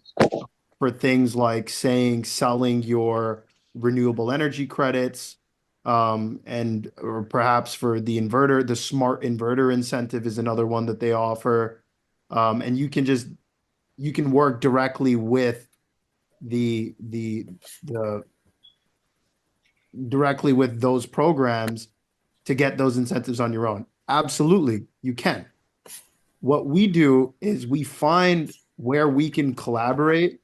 for things like selling your renewable energy credits, and or perhaps for the inverter, the smart inverter incentive is another one that they offer. And you can work directly with the directly with those programs to get those incentives on your own. Absolutely, you can. What we do is we find where we can collaborate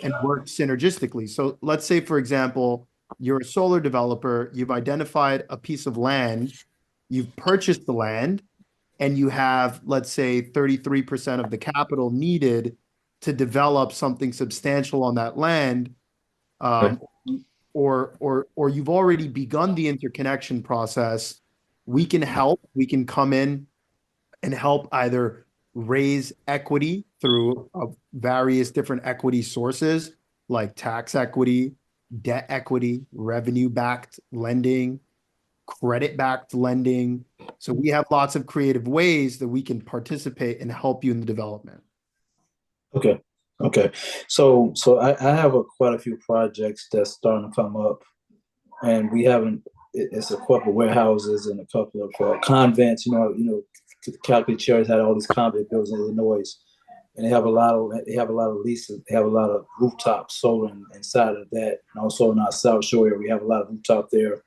and work synergistically. So let's say, for example, you're a solar developer, you've identified a piece of land, you've purchased the land, and you have, let's say, 33% of the capital needed to develop something substantial on that land, Right. um, or you've already begun the interconnection process. We can help. We can come in and help either raise equity through various different equity sources like tax equity, debt equity, revenue-backed lending, credit-backed lending. So we have lots of creative ways that we can participate and help you in the development. Okay. Okay. So I have quite a few projects that's starting to come up, and we haven't. It's a couple of warehouses and a couple of convents. Catholic Church had all these convent buildings in Illinois, and they have a lot of leases. They have a lot of rooftop solar inside of that, and also in our South Shore area, we have a lot of rooftop there.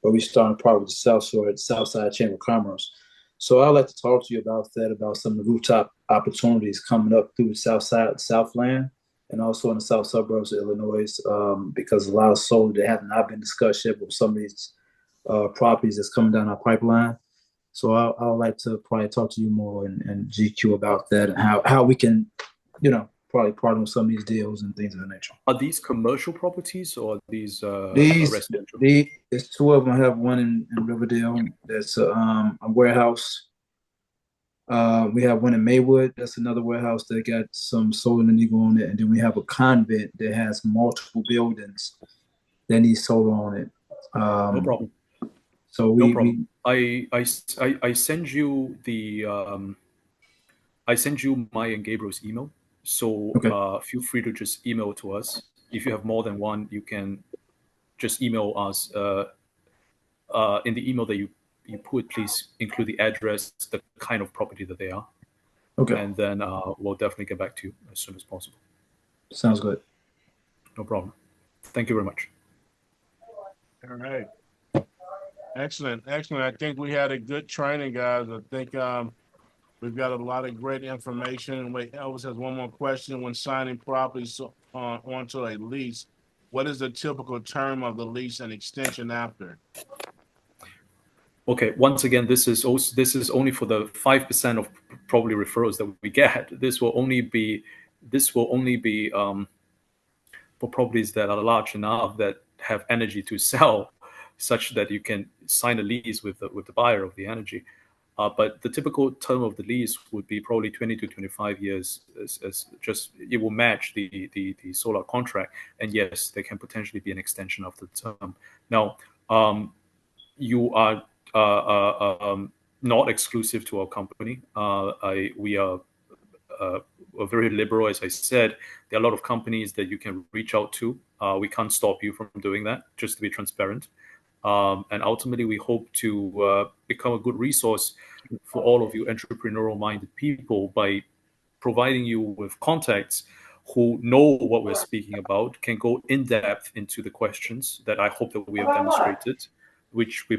But we starting probably with the South Shore, the South Side Chamber of Commerce. So I'd like to talk to you about that, about some of the rooftop opportunities coming up through the South Side, Southland, and also in the South suburbs of Illinois, because a lot of solar that have not been discussed yet with some of these properties that's coming down our pipeline. So I would like to probably talk to you more and GQ about that and how we can, probably partner with some of these deals and things of that nature. Are these commercial properties or are these residential? There's two of them. I have one in Riverdale. That's a warehouse. We have one in Maywood. That's another warehouse that got some solar and eagle on it. And then we have a convent that has multiple buildings that need solar on it. No problem. So no problem. I send you the I send you my and Gabriel's email. So okay. Feel free to just email to us. If you have more than one, you can just email us. In the email that you put, please include the address, the kind of property that they are. Okay. And then we'll definitely get back to you as soon as possible. Sounds good. No problem. Thank you very much. All right. Excellent. I think we had a good training, guys. I think we've got a lot of great information. Wait, Elvis has one more question. When signing properties onto a lease, what is the typical term of the lease and extension after? Okay. Once again, this is only for the 5% of probably referrals that we get. This will only be for properties that are large enough that have energy to sell, such that you can sign a lease with the buyer of the energy. But the typical term of the lease would be probably 20 to 25 years. As just it will match the solar contract, and yes, there can potentially be an extension of the term. Now, you are not exclusive to our company. We are very liberal, as I said. There are a lot of companies that you can reach out to. We can't stop you from doing that, just to be transparent. And ultimately, we hope to become a good resource for all of you entrepreneurial-minded people by providing you with contacts who know what we're speaking about, can go in depth into the questions that I hope that we have demonstrated, which we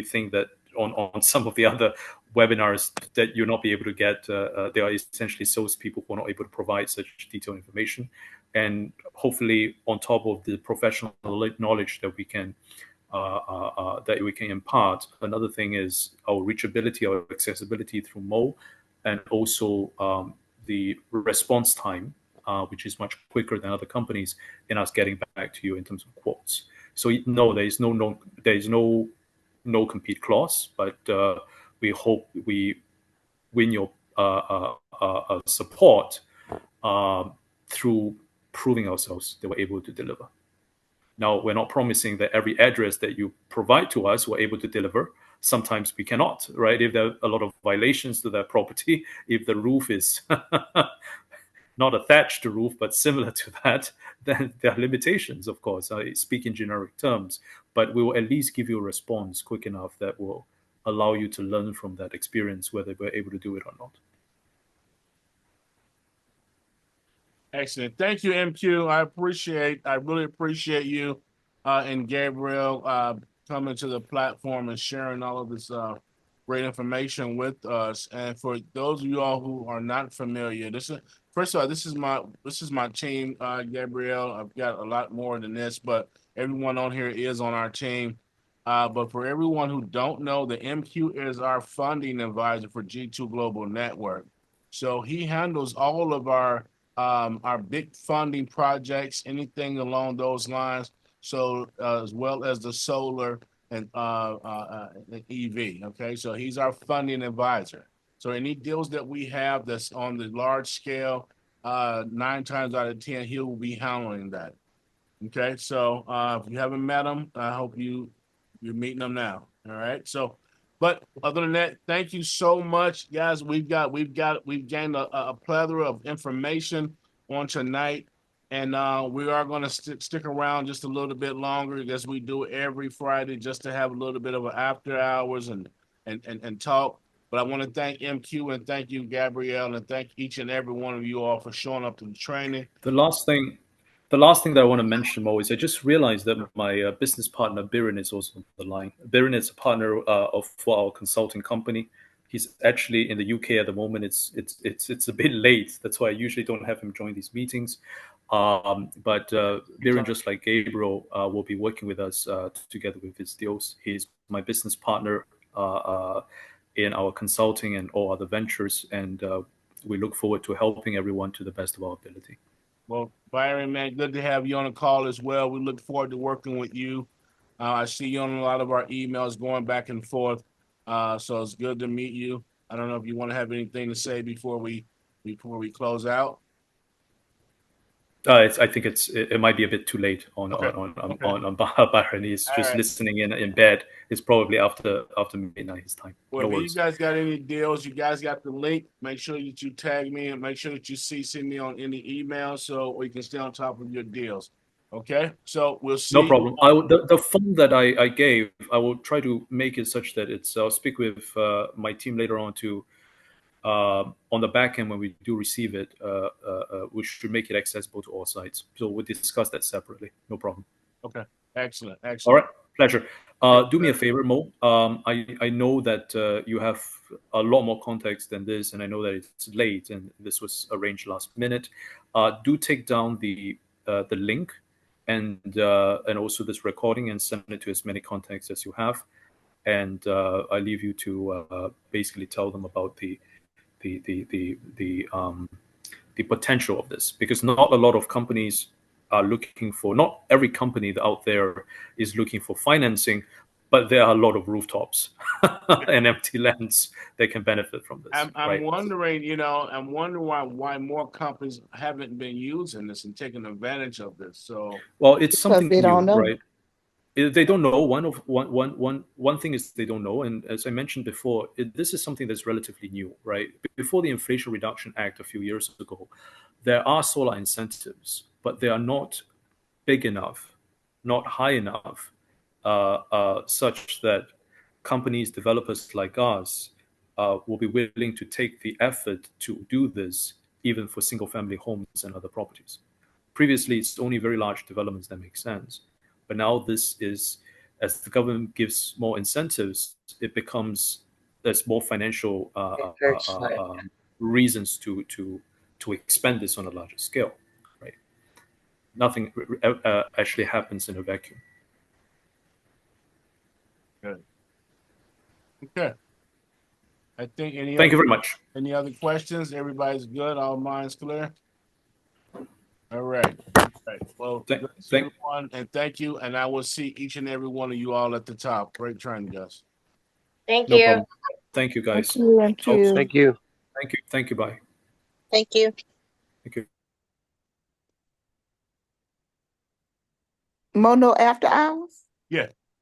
think that on some of the other webinars that you'll not be able to get. There are essentially salespeople who are not able to provide such detailed information. And hopefully, on top of the professional knowledge that we can impart, another thing is our reachability, our accessibility through Mo, and also the response time, which is much quicker than other companies in us getting back to you in terms of quotes. So no, there is no compete clause, but we hope we win your support through proving ourselves that we're able to deliver. Now, we're not promising that every address that you provide to us, we're able to deliver. Sometimes we cannot, right? If there are a lot of violations to that property, if the roof is not a thatched roof, but similar to that, then there are limitations, of course. I speak in generic terms, but we will at least give you a response quick enough that will allow you to learn from that experience, whether we're able to do it or not. Excellent. Thank you, MQ. I really appreciate you and Gabriel coming to the platform and sharing all of this great information with us. And for those of you all who are not familiar, first of all, this is my team, Gabriel. I've got a lot more than this, but everyone on here is on our team. But for everyone who don't know, the MQ is our funding advisor for G2 Global Network. So he handles all of our big funding projects, anything along those lines. So as well as the solar and EV. Okay, so he's our funding advisor. So any deals that we have that's on the large scale, 9 times out of 10, he will be handling that. Okay, so if you haven't met him, I hope you're meeting him now. All right, so. But other than that, thank you so much, guys. We've gained a plethora of information on tonight, and we are going to stick around just a little bit longer, as we do every Friday, just to have a little bit of an after hours and talk. But I want to thank MQ and thank you, Gabrielle, and thank each and every one of you all for showing up to the training. The last thing that I want to mention, Mo, is I just realized that my business partner Biren is also on the line. Biren is a partner for our consulting company. He's actually in the UK at the moment. It's a bit late. That's why I usually don't have him join these meetings. But Biren, just like Gabriel, will be working with us together with his deals. He's my business partner in our consulting and all other ventures, and we look forward to helping everyone to the best of our ability. Well, Byron, man, good to have you on the call as well. We look forward to working with you. I see you on a lot of our emails going back and forth. So it's good to meet you. I don't know if you want to have anything to say before we close out. I think it might be a bit too late on Byron. He's just listening in bed. It's probably after midnight his time. Well, if you guys got any deals, you guys got the link. Make sure that you tag me and make sure that you CC me on any email so we can stay on top of your deals. Okay, so we'll see. No problem. The form that I gave, I will try to make it such that I'll speak with my team later on to. On the back end, when we do receive it, we should make it accessible to all sites. So we'll discuss that separately. No problem. Okay. Excellent. All right. Pleasure. Do me a favor, Mo. I know that you have a lot more context than this, and I know that it's late and this was arranged last minute. Do take down the link and also this recording and send it to as many contacts as you have. And I leave you to basically tell them about the potential of this, because not a lot of companies are looking for, not every company out there is looking for financing, but there are a lot of rooftops and empty lands that can benefit from this. I'm wondering, why more companies haven't been using this and taking advantage of this. So, well, it's something they don't know. Right? They don't know. One thing is they don't know, and as I mentioned before, this is something that's relatively new, right? Before the Inflation Reduction Act a few years ago, there are solar incentives, but they are not big enough, not high enough, such that companies, developers like us, will be willing to take the effort to do this, even for single-family homes and other properties. Previously, it's only very large developments that make sense. But now this is, as the government gives more incentives, it becomes, there's more financial reasons to expand this on a larger scale, right? Nothing actually happens in a vacuum. Good. Okay. I think Thank you very much. any other questions? Everybody's good. All minds clear. All right. All right. Well, thanks everyone, and thank you. And I will see each and every one of you all at the top. Great training, guys. Thank No you. problem. Thank you, guys. Thank you. Thank you. Thank you. Thank you. Bye. Thank you. Thank you. Mono after hours? Yeah.